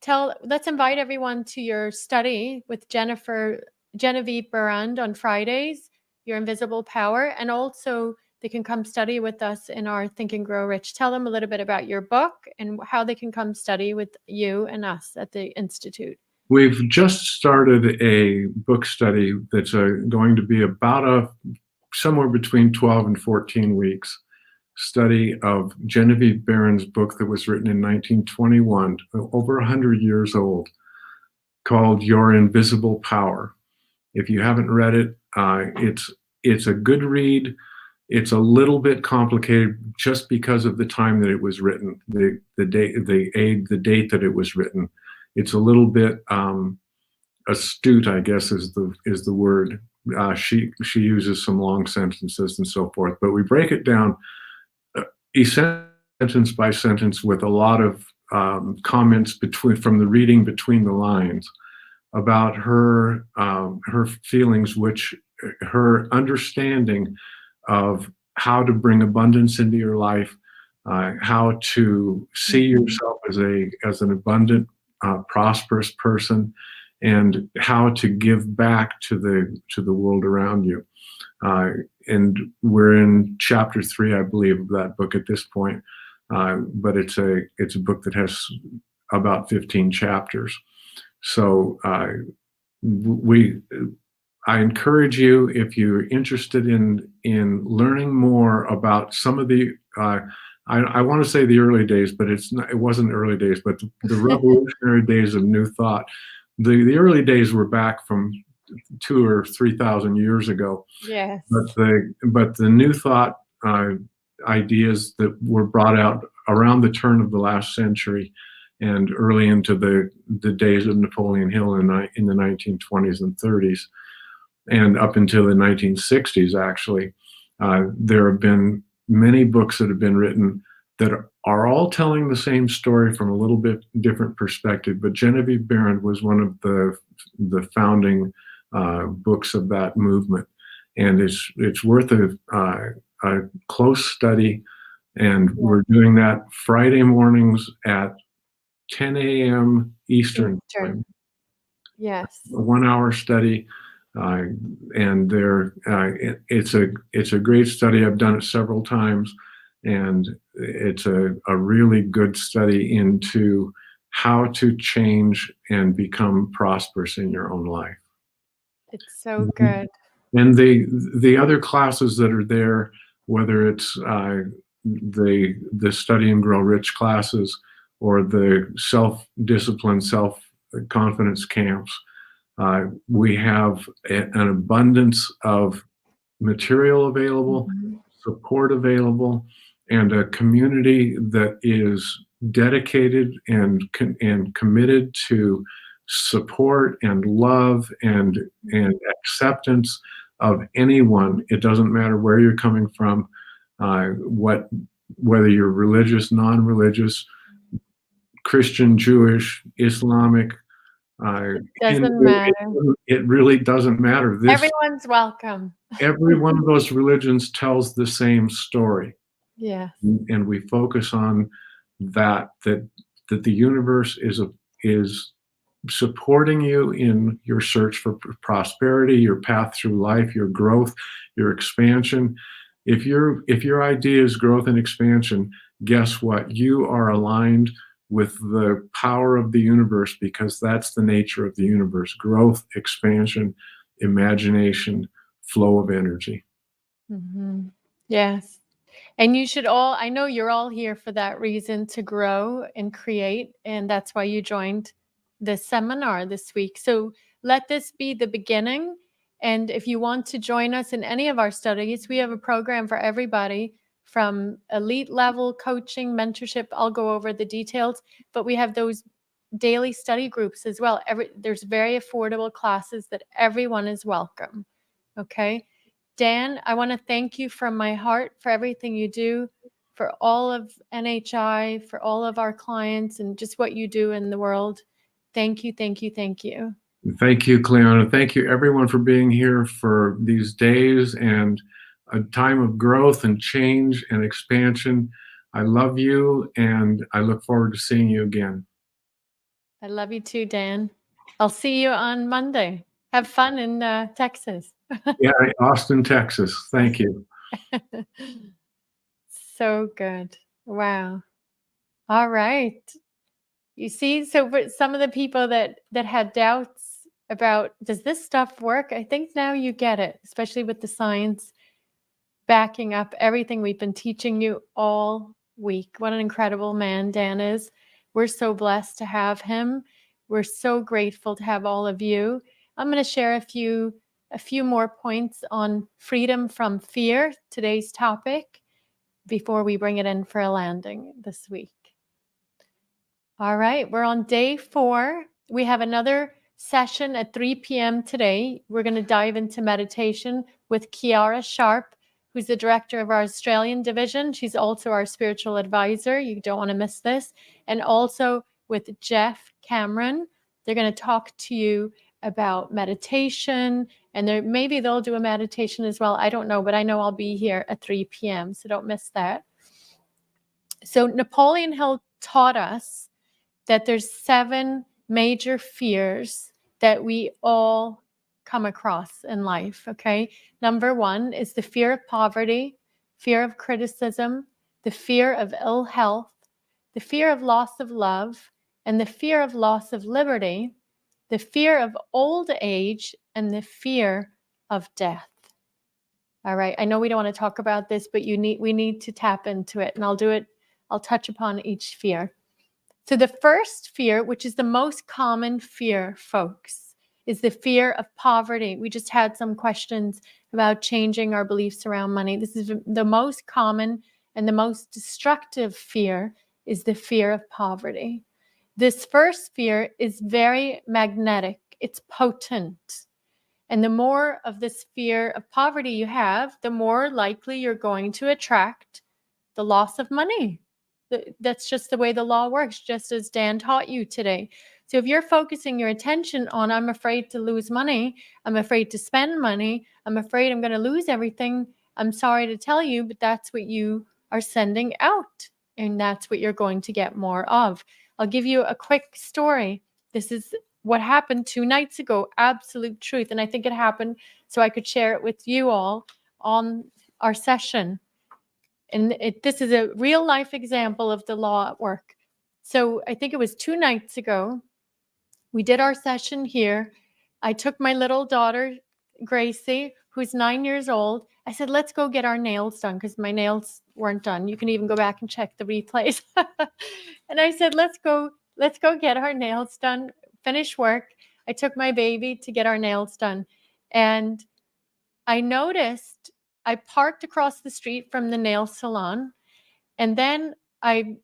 let's invite everyone to your study with Genevieve Burand on Fridays, Your Invisible Power, and also they can come study with us in our Think and Grow Rich. Tell them a little bit about your book and how they can come study with you and us at the Institute. We've just started a book study that's going to be about somewhere between 12 and 14 weeks study of Genevieve Burand's book that was written in 1921, over 100 years old, called Your Invisible Power. If you haven't read it, it's a good read. It's a little bit complicated just because of the time that it was written, the date that it was written. It's a little bit astute, I guess is the word. She uses some long sentences and so forth, but we break it down sentence by sentence with a lot of comments from the reading between the lines about her feelings, her understanding of how to bring abundance into your life, how to see yourself as an abundant, prosperous person, and how to give back to the world around you. And we're in chapter 3, I believe, of that book at this point. But it's a book that has about 15 chapters. So I encourage you, if you're interested in learning more about some of the I want to say the early days, but it wasn't early days, but the revolutionary days of New Thought. The early days were back from 2,000 or 3,000 years ago. Yes. But the New Thought ideas that were brought out around the turn of the last century and early into the days of Napoleon Hill in the 1920s and 30s, and up until the 1960s, actually, there have been many books that have been written that are all telling the same story from a little bit different perspective. But Genevieve Burand was one of the founding books of that movement, and it's worth a close study. And we're doing that Friday mornings at 10 a.m. Eastern time. Yes. A 1-hour study. And it's a great study. I've done it several times, and it's a really good study into how to change and become prosperous in your own life. It's so good. And the other classes that are there, whether it's the Study and Grow Rich classes or the self-discipline, self-confidence camps, we have an abundance of material available, support available, and a community that is dedicated and committed to support and love and acceptance of anyone. It doesn't matter where you're coming from, whether you're religious, non-religious, Christian, Jewish, Islamic. Doesn't matter. It really doesn't matter. Everyone's welcome. Every one of those religions tells the same story. Yeah. And we focus on that the universe is supporting you in your search for prosperity, your path through life, your growth, your expansion. If your idea is growth and expansion, guess what? You are aligned with the power of the universe, because that's the nature of the universe: growth, expansion, imagination, flow of energy. Mm-hmm. Yes. And you should all, I know you're all here for that reason, to grow and create. And that's why you joined this seminar this week. So let this be the beginning. And if you want to join us in any of our studies, we have a program for everybody, from elite level coaching, mentorship. I'll go over the details, but we have those daily study groups as well. There's very affordable classes that everyone is welcome. Okay. Dan, I want to thank you from my heart for everything you do, for all of NHI, for all of our clients, and just what you do in the world. Thank you, thank you, thank you. Thank you, Cleona. Thank you, everyone, for being here for these days and a time of growth and change and expansion. I love you, and I look forward to seeing you again. I love you too, Dan. I'll see you on Monday. Have fun in Texas. Yeah, Austin, Texas. Thank you. So good. Wow. All right. You see, so for some of the people that had doubts about, does this stuff work? I think now you get it, especially with the science backing up everything we've been teaching you all week. What an incredible man Dan is. We're so blessed to have him. We're so grateful to have all of you. I'm going to share a few more points on freedom from fear, today's topic, before we bring it in for a landing this week. All right, we're on day 4. We have another session at 3 p.m. today. We're going to dive into meditation with Kiara Sharp, who's the director of our Australian division. She's also our spiritual advisor. You don't want to miss this. And also with Jeff Cameron. They're going to talk to you about meditation, and maybe they'll do a meditation as well. I don't know, but I know I'll be here at 3 p.m., so don't miss that. So Napoleon Hill taught us that there's 7 major fears that we all come across in life, okay? Number 1 is the fear of poverty, fear of criticism, the fear of ill health, the fear of loss of love, and the fear of loss of liberty, the fear of old age, and the fear of death. All right, I know we don't want to talk about this, but we need to tap into it, and I'll touch upon each fear. So the first fear, which is the most common fear, folks, is the fear of poverty. We just had some questions about changing our beliefs around money. This is the most common and the most destructive fear, is the fear of poverty. This first fear is very magnetic. It's potent. And the more of this fear of poverty you have, the more likely you're going to attract the loss of money. That's just the way the law works, just as Dan taught you today. So if you're focusing your attention on, I'm afraid to lose money, I'm afraid to spend money, I'm afraid I'm going to lose everything, I'm sorry to tell you, but that's what you are sending out. And that's what you're going to get more of. I'll give you a quick story. This is what happened 2 nights ago, absolute truth. And I think it happened so I could share it with you all on our session. And this is a real life example of the law at work. So I think it was 2 nights ago. We did our session here. I took my little daughter, Gracie, who's 9 years old. I said, let's go get our nails done, because my nails weren't done. You can even go back and check the replays. And I said, let's go get our nails done, finish work. I took my baby to get our nails done. And I noticed I parked across the street from the nail salon, and then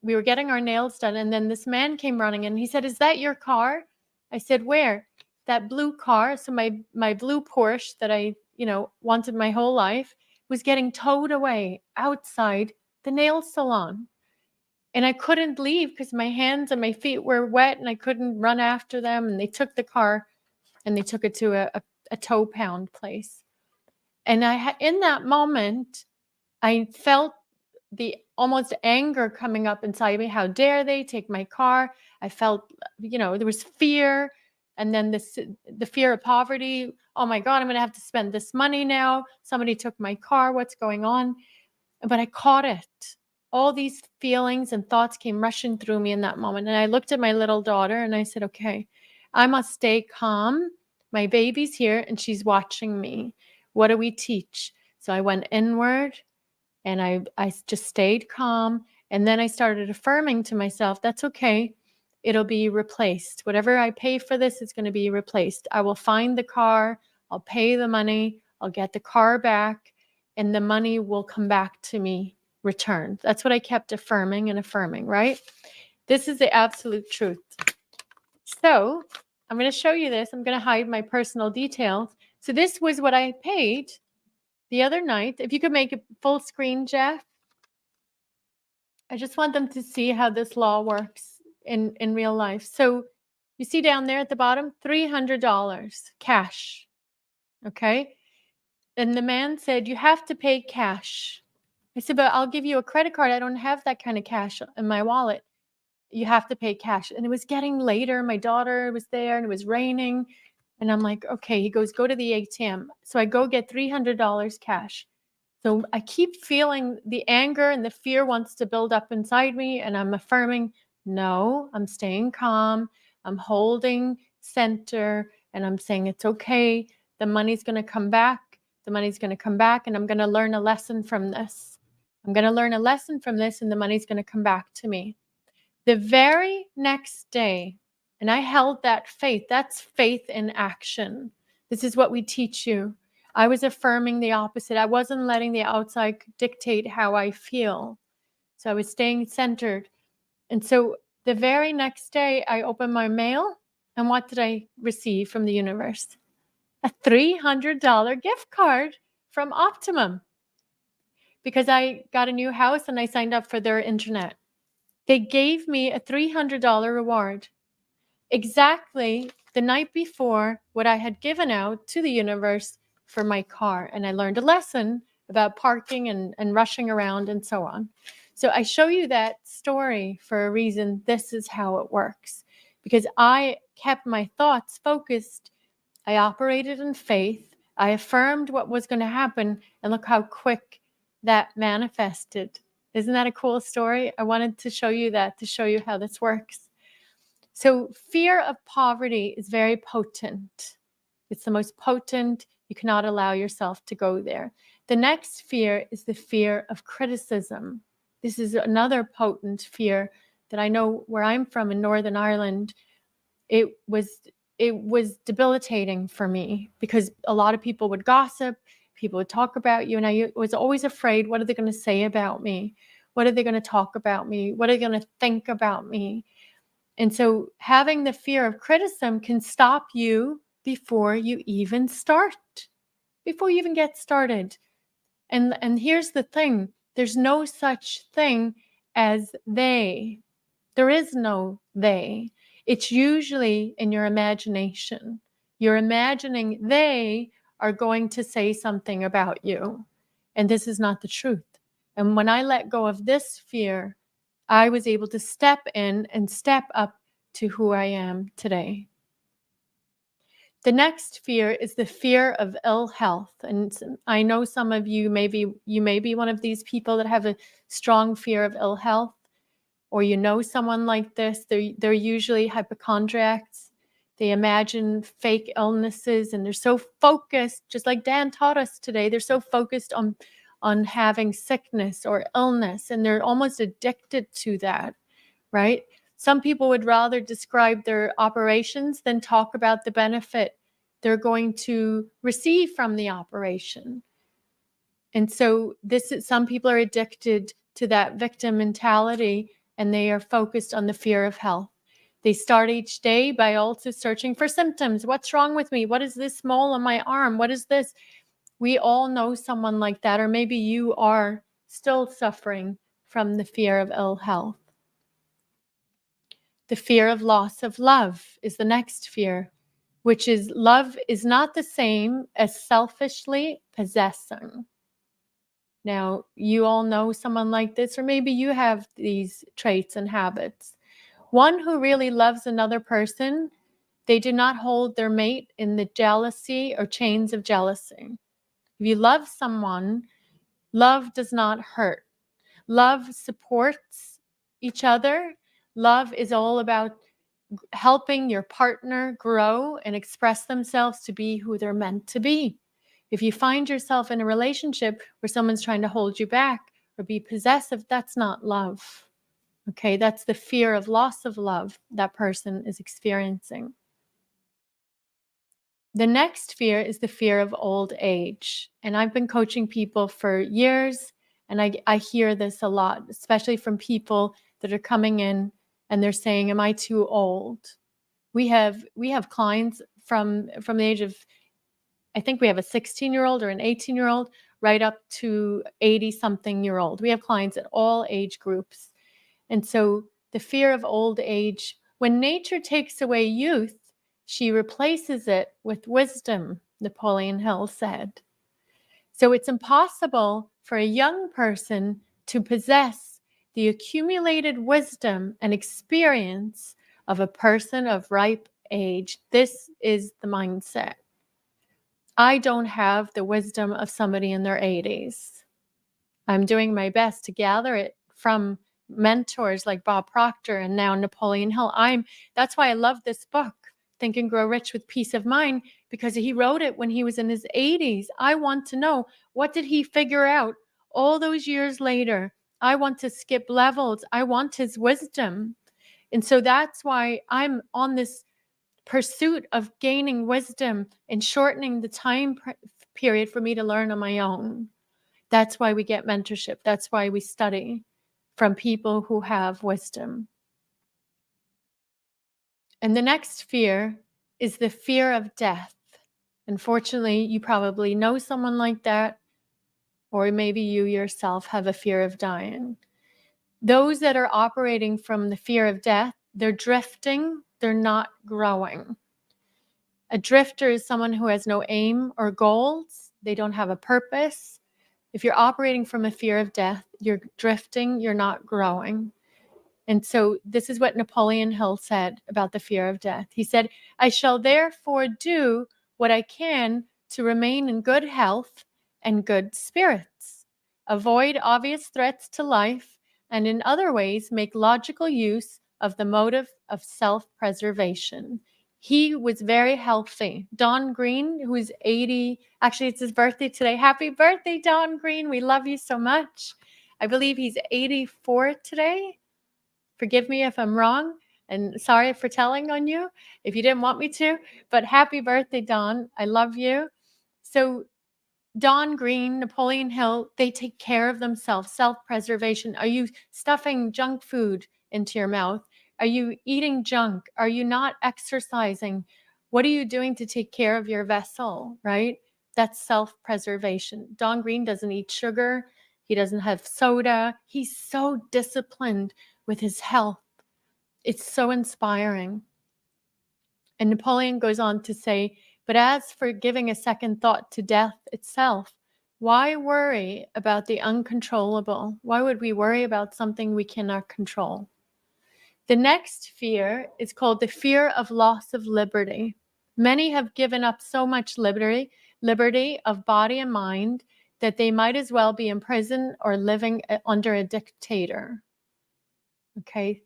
we were getting our nails done, and then this man came running in. He said, is that your car? I said, where? That blue car. So my blue Porsche that I, wanted my whole life was getting towed away outside the nail salon. And I couldn't leave because my hands and my feet were wet, and I couldn't run after them. And they took the car and they took it to a tow pound place. And in that moment, I felt the almost anger coming up inside me. How dare they take my car? I felt, there was fear. And then the fear of poverty. Oh my God, I'm going to have to spend this money now. Somebody took my car. What's going on? But I caught it. All these feelings and thoughts came rushing through me in that moment. And I looked at my little daughter and I said, okay, I must stay calm. My baby's here and she's watching me. What do we teach? So I went inward and I just stayed calm. And then I started affirming to myself, that's okay. It'll be replaced. Whatever I pay for this, it's going to be replaced. I will find the car. I'll pay the money. I'll get the car back. And the money will come back to me returned. That's what I kept affirming and affirming, right? This is the absolute truth. So I'm going to show you this. I'm going to hide my personal details. So this was what I paid the other night. If you could make it full screen, Jeff. I just want them to see how this law works in real life. So you see down there at the bottom, $300 cash. Okay. And the man said, you have to pay cash. I said, but I'll give you a credit card. I don't have that kind of cash in my wallet. You have to pay cash. And it was getting later. My daughter was there and it was raining. And I'm like, okay. He goes, go to the ATM. So I go get $300 cash. So I keep feeling the anger and the fear wants to build up inside me. And I'm affirming, no, I'm staying calm. I'm holding center and I'm saying, it's okay. The money's going to come back. The money's going to come back. And I'm going to learn a lesson from this. I'm going to learn a lesson from this and the money's going to come back to me. The very next day, and I held that faith. That's faith in action. This is what we teach you. I was affirming the opposite. I wasn't letting the outside dictate how I feel. So I was staying centered. And so the very next day, I opened my mail. And what did I receive from the universe? A $300 gift card from Optimum. Because I got a new house and I signed up for their internet. They gave me a $300 reward. Exactly the night before what I had given out to the universe for my car. And I learned a lesson about parking and rushing around and so on. So I show you that story for a reason. This is how it works. Because I kept my thoughts focused. I operated in faith. I affirmed what was going to happen. And look how quick that manifested. Isn't that a cool story? I wanted to show you that to show you how this works. So fear of poverty is very potent. It's the most potent. You cannot allow yourself to go there. The next fear is the fear of criticism. This is another potent fear that I know where I'm from in Northern Ireland. It was debilitating for me because a lot of people would gossip, people would talk about you, and I was always afraid, what are they going to say about me? What are they going to talk about me? What are they going to think about me? And so having the fear of criticism can stop you before you even start, before you even get started. And here's the thing, there's no such thing as they. There is no they. It's usually in your imagination. You're imagining they are going to say something about you. And this is not the truth. And when I let go of this fear, I was able to step in and step up to who I am today. The next fear is the fear of ill health. And I know some of you may be one of these people that have a strong fear of ill health, or you know someone like this. They're usually hypochondriacs. They imagine fake illnesses and they're so focused, just like Dan taught us today, they're so focused on having sickness or illness, and they're almost addicted to that, right? Some people would rather describe their operations than talk about the benefit they're going to receive from the operation. And so some people are addicted to that victim mentality, and they are focused on the fear of health. They start each day by also searching for symptoms. What's wrong with me? What is this mole on my arm? What is this? We all know someone like that, or maybe you are still suffering from the fear of ill health. The fear of loss of love is the next fear, which is love is not the same as selfishly possessing. Now, you all know someone like this, or maybe you have these traits and habits. One who really loves another person, they do not hold their mate in the jealousy or chains of jealousy. If you love someone, love does not hurt. Love supports each other. Love is all about helping your partner grow and express themselves to be who they're meant to be. If you find yourself in a relationship where someone's trying to hold you back or be possessive, that's not love. Okay, that's the fear of loss of love that person is experiencing. The next fear is the fear of old age. And I've been coaching people for years, and I hear this a lot, especially from people that are coming in and they're saying, am I too old? We have clients from the age of, I think we have a 16-year-old or an 18-year-old right up to 80-something-year-old. We have clients at all age groups. And so the fear of old age, when nature takes away youth, she replaces it with wisdom, Napoleon Hill said. So it's impossible for a young person to possess the accumulated wisdom and experience of a person of ripe age. This is the mindset. I don't have the wisdom of somebody in their 80s. I'm doing my best to gather it from mentors like Bob Proctor and now Napoleon Hill. That's why I love this book, Think and Grow Rich with Peace of Mind, because he wrote it when he was in his 80s. I want to know, what did he figure out all those years later? I want to skip levels. I want his wisdom. And so that's why I'm on this pursuit of gaining wisdom and shortening the time period for me to learn on my own. That's why we get mentorship. That's why we study from people who have wisdom. And the next fear is the fear of death. Unfortunately, you probably know someone like that, or maybe you yourself have a fear of dying. Those that are operating from the fear of death, they're drifting, they're not growing. A drifter is someone who has no aim or goals. They don't have a purpose. If you're operating from a fear of death, you're drifting, you're not growing. And so this is what Napoleon Hill said about the fear of death. He said, I shall therefore do what I can to remain in good health and good spirits, avoid obvious threats to life, and in other ways make logical use of the motive of self-preservation. He was very healthy. Don Green, who is 80, actually it's his birthday today. Happy birthday, Don Green. We love you so much. I believe he's 84 today. Forgive me if I'm wrong, and sorry for telling on you if you didn't want me to, but happy birthday, Don. I love you. So Don Green, Napoleon Hill, they take care of themselves, self-preservation. Are you stuffing junk food into your mouth? Are you eating junk? Are you not exercising? What are you doing to take care of your vessel, right? That's self-preservation. Don Green doesn't eat sugar. He doesn't have soda. He's so disciplined with his health. It's so inspiring. And Napoleon goes on to say, but as for giving a second thought to death itself, why worry about the uncontrollable? Why would we worry about something we cannot control? The next fear is called the fear of loss of liberty. Many have given up so much liberty of body and mind, that they might as well be in prison or living under a dictator. Okay.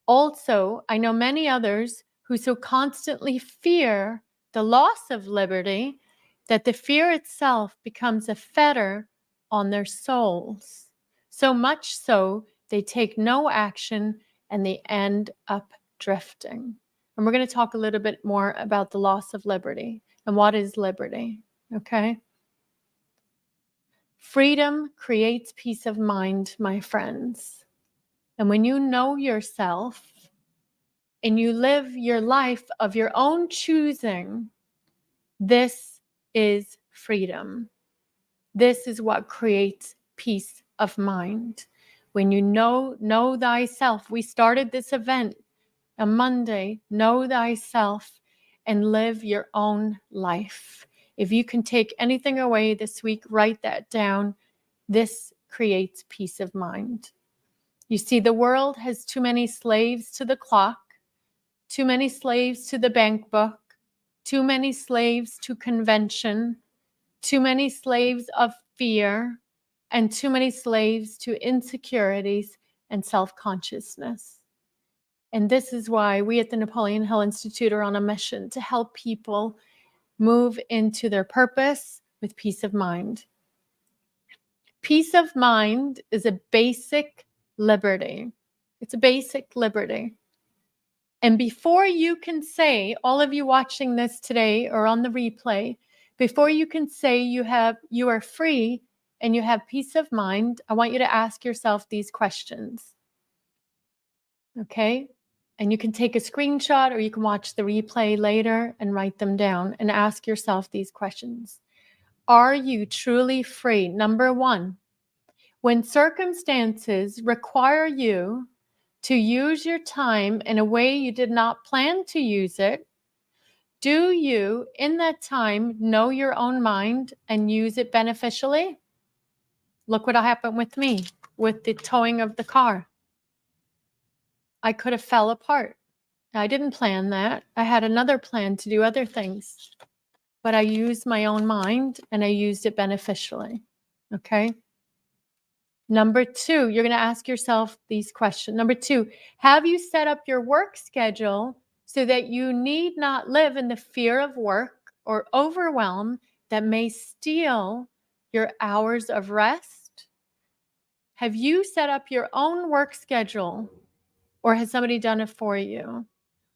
Also, I know many others who so constantly fear the loss of liberty that the fear itself becomes a fetter on their souls. So much so, they take no action and they end up drifting. And we're going to talk a little bit more about the loss of liberty and what is liberty, okay? Freedom creates peace of mind, my friends. And when you know yourself and you live your life of your own choosing, this is freedom. This is what creates peace of mind. When you know thyself. We started this event on Monday, know thyself and live your own life. If you can take anything away this week, write that down. This creates peace of mind. You see, the world has too many slaves to the clock, too many slaves to the bank book, too many slaves to convention, too many slaves of fear, and too many slaves to insecurities and self-consciousness. And this is why we at the Napoleon Hill Institute are on a mission to help people move into their purpose with peace of mind. Peace of mind is a basic liberty. It's a basic liberty. And before you can say, all of you watching this today or on the replay, before you can say you are free and you have peace of mind, I want you to ask yourself these questions. Okay? And you can take a screenshot or you can watch the replay later and write them down and ask yourself these questions. Are you truly free? Number one, when circumstances require you to use your time in a way you did not plan to use it, do you, in that time, know your own mind and use it beneficially? Look what happened with me with the towing of the car. I could have fell apart. I didn't plan that. I had another plan to do other things, but I used my own mind and I used it beneficially. Okay. Number 2, you're going to ask yourself these questions. Number 2, have you set up your work schedule so that you need not live in the fear of work or overwhelm that may steal your hours of rest? Have you set up your own work schedule, or has somebody done it for you?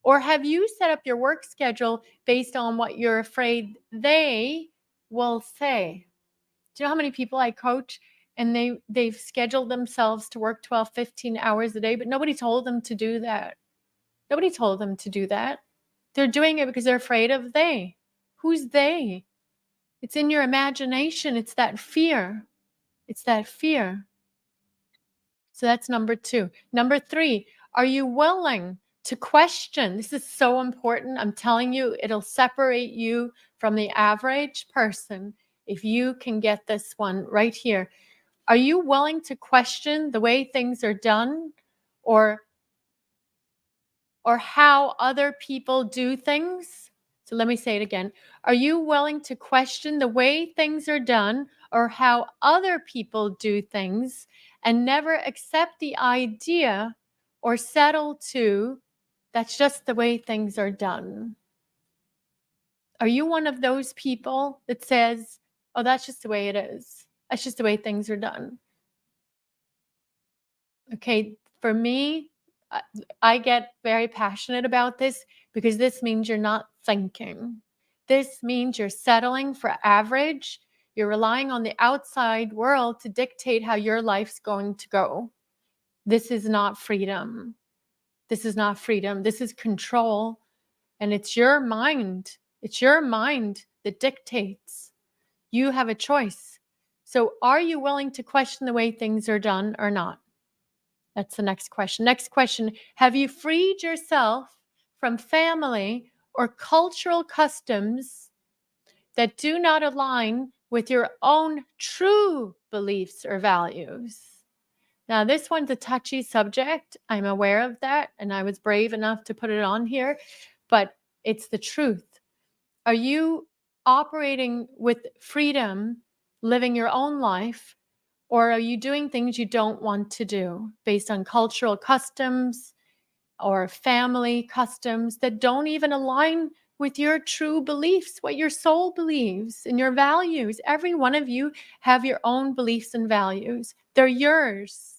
Or have you set up your work schedule based on what you're afraid they will say? Do you know how many people I coach and they've scheduled themselves to work 12, 15 hours a day, but nobody told them to do that. Nobody told them to do that. They're doing it because they're afraid of they. Who's they? It's in your imagination. It's that fear. It's that fear. So that's number 2. Number 3, are you willing to question? This is so important. I'm telling you, it'll separate you from the average person if you can get this one right here. Are you willing to question the way things are done, or how other people do things? So let me say it again. Are you willing to question the way things are done or how other people do things, and never accept the idea or settle to that's just the way things are done? Are you one of those people that says, oh, that's just the way it is? That's just the way things are done. Okay, for me, I get very passionate about this because this means you're not thinking. This means you're settling for average. You're relying on the outside world to dictate how your life's going to go. This is not freedom. This is not freedom. This is control. And it's your mind. It's your mind that dictates. You have a choice. So are you willing to question the way things are done or not? That's the next question. Next question, have you freed yourself from family or cultural customs that do not align with your own true beliefs or values? Now, this one's a touchy subject. I'm aware of that, and I was brave enough to put it on here, but it's the truth. Are you operating with freedom, living your own life, or are you doing things you don't want to do based on cultural customs or family customs that don't even align with your true beliefs, what your soul believes and your values? Every one of you have your own beliefs and values. They're yours.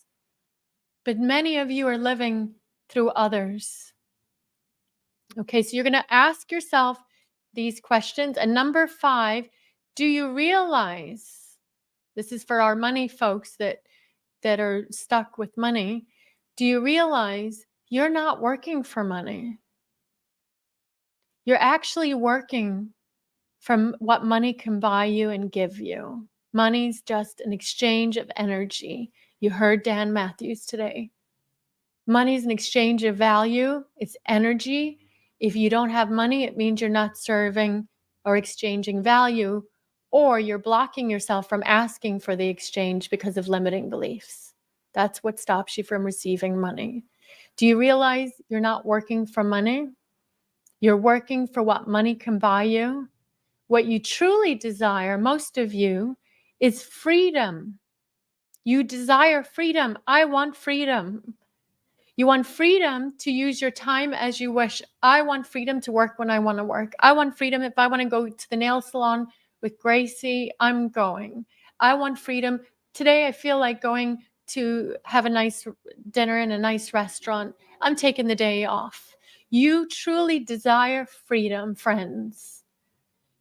But many of you are living through others. Okay, so you're going to ask yourself these questions. And number 5, do you realize, this is for our money folks that are stuck with money, do you realize you're not working for money? You're actually working from what money can buy you and give you. Money's just an exchange of energy. You heard Dan Matthews today. Money's an exchange of value. It's energy. If you don't have money, it means you're not serving or exchanging value, or you're blocking yourself from asking for the exchange because of limiting beliefs. That's what stops you from receiving money. Do you realize you're not working for money? You're working for what money can buy you. What you truly desire, most of you, is freedom. You desire freedom. I want freedom. You want freedom to use your time as you wish. I want freedom to work when I want to work. I want freedom if I want to go to the nail salon with Gracie, I'm going. I want freedom. Today I feel like going to have a nice dinner in a nice restaurant. I'm taking the day off. You truly desire freedom, friends.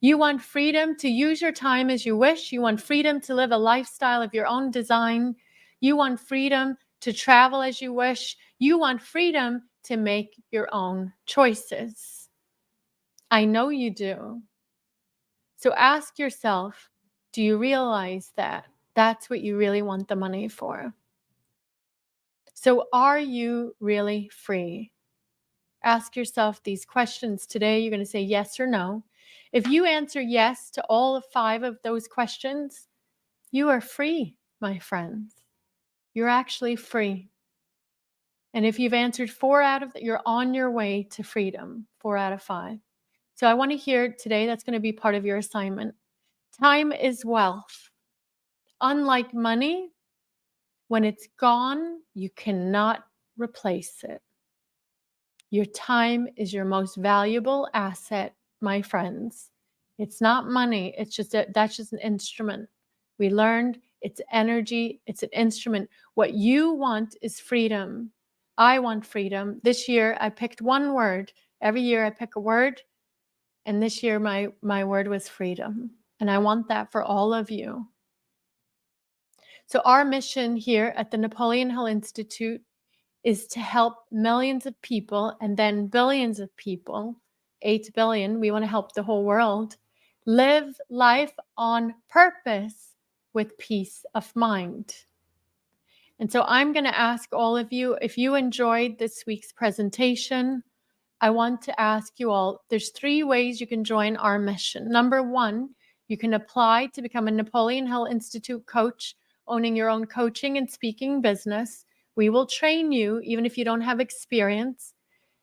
You want freedom to use your time as you wish. You want freedom to live a lifestyle of your own design. You want freedom to travel as you wish. You want freedom to make your own choices. I know you do. So ask yourself, do you realize that that's what you really want the money for? So are you really free? Ask yourself these questions today. You're going to say yes or no. If you answer yes to all 5 of those questions, you are free. my friends. You're actually free. And if you've answered 4 out of you're on your way to freedom, 4 out of 5. So I want to hear today, that's going to be part of your assignment. Time is wealth. Unlike money, when it's gone, you cannot replace it. Your time is your most valuable asset, my friends. It's not money. It's just that's just an instrument. We learned it's energy. It's an instrument. What you want is freedom. I want freedom. This year, I picked one word. Every year, I pick a word. And this year, my word was freedom. And I want that for all of you. So our mission here at the Napoleon Hill Institute is to help millions of people and then billions of people, 8 billion, we want to help the whole world, live life on purpose with peace of mind. And so I'm going to ask all of you, if you enjoyed this week's presentation, I want to ask you all, there's 3 ways you can join our mission. Number 1, you can apply to become a Napoleon Hill Institute coach, owning your own coaching and speaking business. We will train you, even if you don't have experience.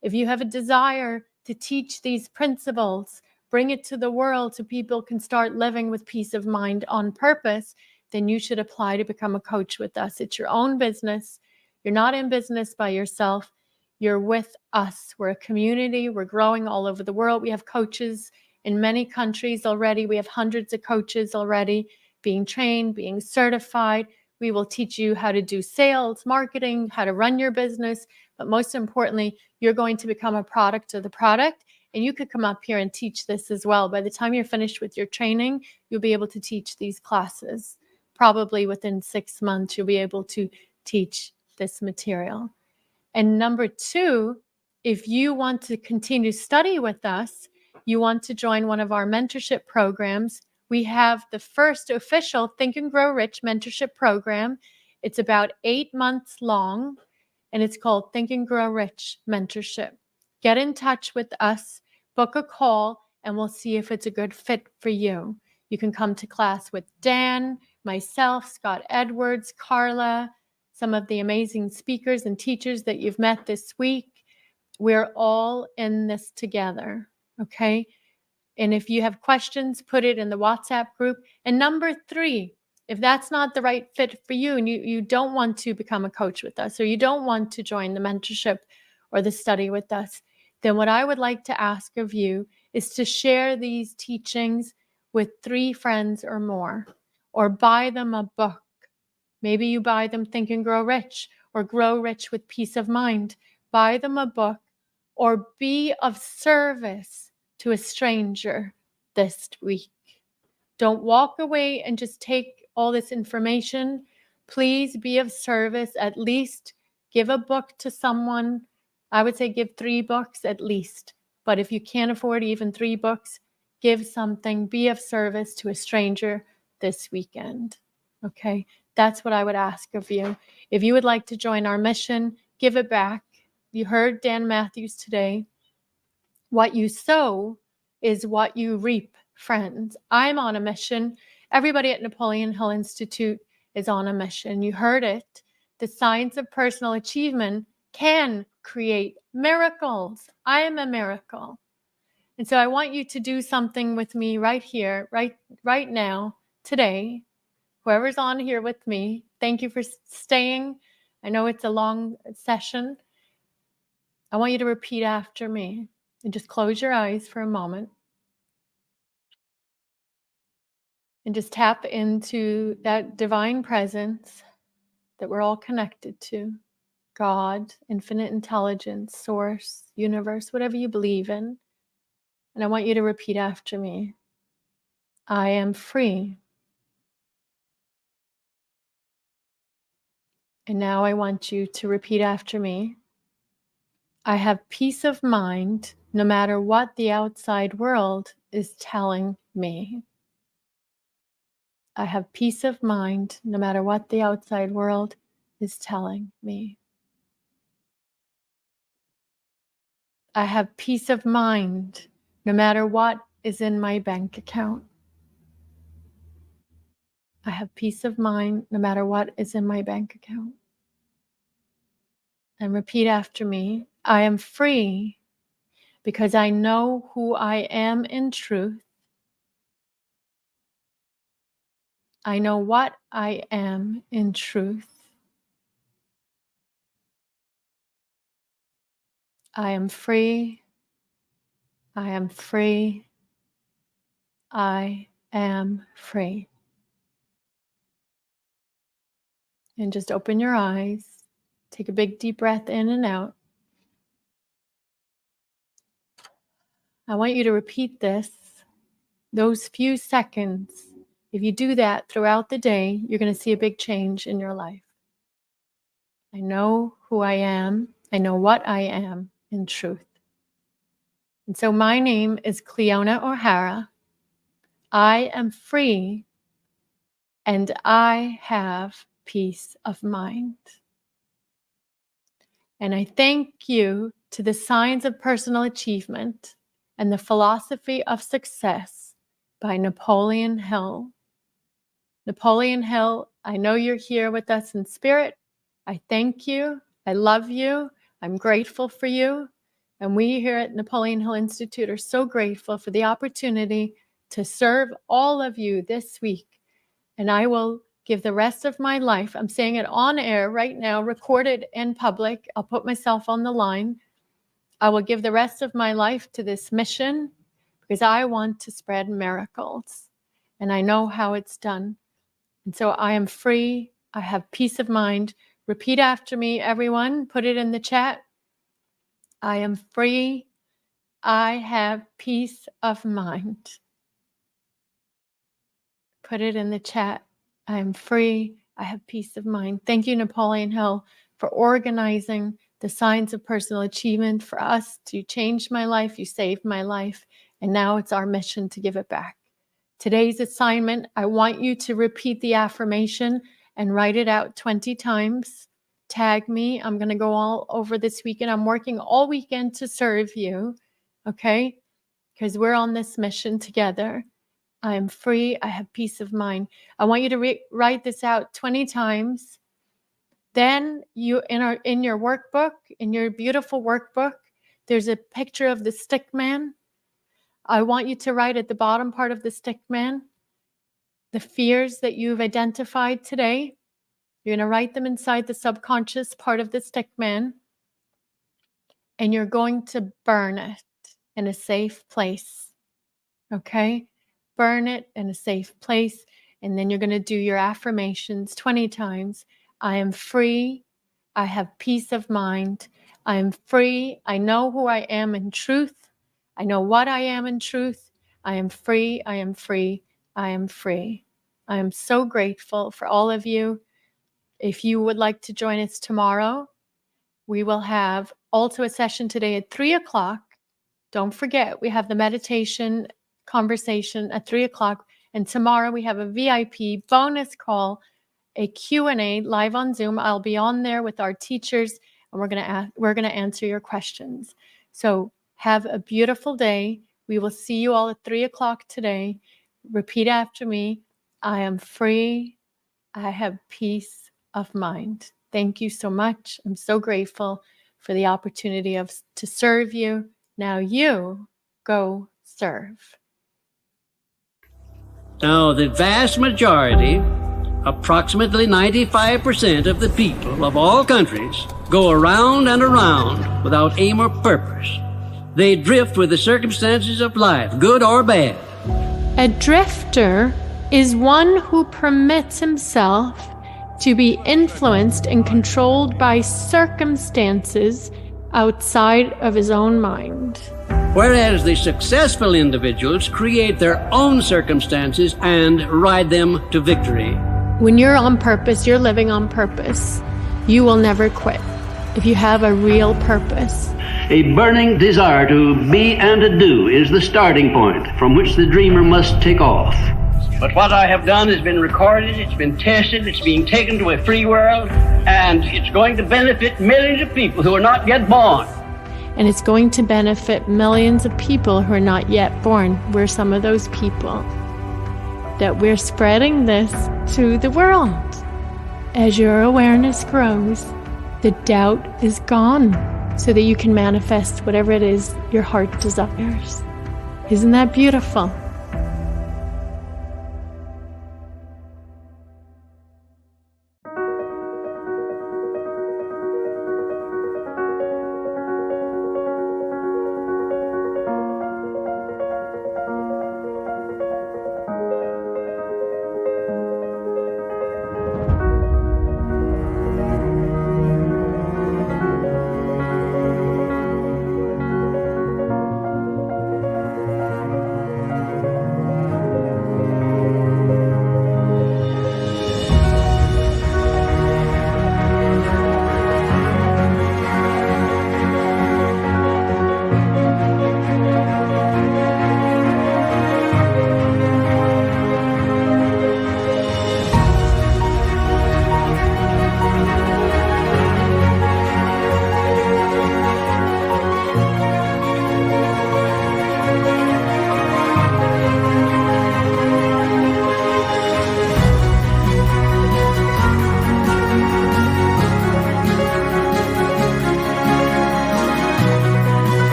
If you have a desire to teach these principles, bring it to the world so people can start living with peace of mind on purpose, then you should apply to become a coach with us. It's your own business. You're not in business by yourself. You're with us. We're a community. We're growing all over the world. We have coaches in many countries already. We have hundreds of coaches already being trained, being certified. We will teach you how to do sales, marketing, how to run your business. But most importantly, you're going to become a product of the product. And you could come up here and teach this as well. By the time you're finished with your training, you'll be able to teach these classes. Probably within 6 months, you'll be able to teach this material. And number 2, if you want to continue to study with us, you want to join one of our mentorship programs, we have the first official Think and Grow Rich mentorship program. It's about 8 months long, and it's called Think and Grow Rich Mentorship. Get in touch with us, book a call, and we'll see if it's a good fit for you. You can come to class with Dan, myself, Scott Edwards, Carla, some of the amazing speakers and teachers that you've met this week. We're all in this together, okay? And if you have questions, put it in the WhatsApp group. And number 3, if that's not the right fit for you and you don't want to become a coach with us, or you don't want to join the mentorship or the study with us, then what I would like to ask of you is to share these teachings with 3 friends or more, or buy them a book. Maybe you buy them Think and Grow Rich or Grow Rich with Peace of Mind. Buy them a book or be of service to a stranger this week. Don't walk away and just take all this information. Please be of service. At least give a book to someone. I would say give 3 books at least. But if you can't afford even 3 books, give something. Be of service to a stranger this weekend. Okay? That's what I would ask of you. If you would like to join our mission, give it back. You heard Dan Matthews today. What you sow is what you reap, friends. I'm on a mission. Everybody at Napoleon Hill Institute is on a mission. You heard it. The science of personal achievement can create miracles. I am a miracle. And so I want you to do something with me right here, right now, today. Whoever's on here with me, thank you for staying. I know it's a long session. I want you to repeat after me and just close your eyes for a moment and just tap into that divine presence that we're all connected to. God, infinite intelligence, source, universe, whatever you believe in. And I want you to repeat after me. I am free. And now I want you to repeat after me. I have peace of mind no matter what the outside world is telling me. I have peace of mind no matter what the outside world is telling me. I have peace of mind no matter what is in my bank account. I have peace of mind no matter what is in my bank account. And repeat after me. I am free because I know who I am in truth. I know what I am in truth. I am free. I am free. I am free. And just open your eyes. Take a big deep breath in and out. I want you to repeat this, those few seconds. If you do that throughout the day, you're going to see a big change in your life. I know who I am. I know what I am in truth. And so my name is Cleona O'Hara. I am free and I have peace of mind. And I thank you to the Signs of Personal Achievement and the Philosophy of Success by Napoleon Hill. Napoleon Hill, I know you're here with us in spirit. I thank you. I love you. I'm grateful for you. And we here at Napoleon Hill Institute are so grateful for the opportunity to serve all of you this week. And I will give the rest of my life, I'm saying it on air right now, recorded in public. I'll put myself on the line. I will give the rest of my life to this mission because I want to spread miracles. And I know how it's done. And so I am free. I have peace of mind. Repeat after me, everyone. Put it in the chat. I am free. I have peace of mind. Put it in the chat. I am free. I have peace of mind. Thank you, Napoleon Hill, for organizing the Signs of Personal Achievement for us to change my life. You saved my life. And now it's our mission to give it back. Today's assignment, I want you to repeat the affirmation and write it out 20 times. Tag me. I'm going to go all over this weekend. I'm working all weekend to serve you, okay? Because we're on this mission together. I am free. I have peace of mind. I want you to write this out 20 times. Then you, in your workbook, in your beautiful workbook, there's a picture of the stick man. I want you to write at the bottom part of the stick man the fears that you've identified today. You're going to write them inside the subconscious part of the stick man. And you're going to burn it in a safe place. Okay? Burn it in a safe place. And then you're going to do your affirmations 20 times. I am free. I have peace of mind. I am free. I know who I am in truth. I know what I am in truth. I am free. I am free. I am free. I am so grateful for all of you. If you would like to join us tomorrow, we will have also a session today at 3 o'clock. Don't forget, we have the meditation conversation at 3 o'clock. And tomorrow we have a VIP bonus call, a Q&A live on Zoom. I'll be on there with our teachers, and we're going to answer your questions. So have a beautiful day. We will see you all at 3 o'clock today. Repeat after me. I am free. I have peace of mind. Thank you so much. I'm so grateful for the opportunity to serve you. Now you go serve. Now, the vast majority, approximately 95% of the people of all countries, go around and around without aim or purpose. They drift with the circumstances of life, good or bad. A drifter is one who permits himself to be influenced and controlled by circumstances outside of his own mind. Whereas the successful individuals create their own circumstances and ride them to victory. When you're on purpose, you're living on purpose. You will never quit if you have a real purpose. A burning desire to be and to do is the starting point from which the dreamer must take off. But what I have done has been recorded, it's been tested, it's being taken to a free world, and it's going to benefit millions of people who are not yet born. And it's going to benefit millions of people who are not yet born. We're some of those people. that we're spreading this to the world. As your awareness grows, the doubt is gone so that you can manifest whatever it is your heart desires. Isn't that beautiful?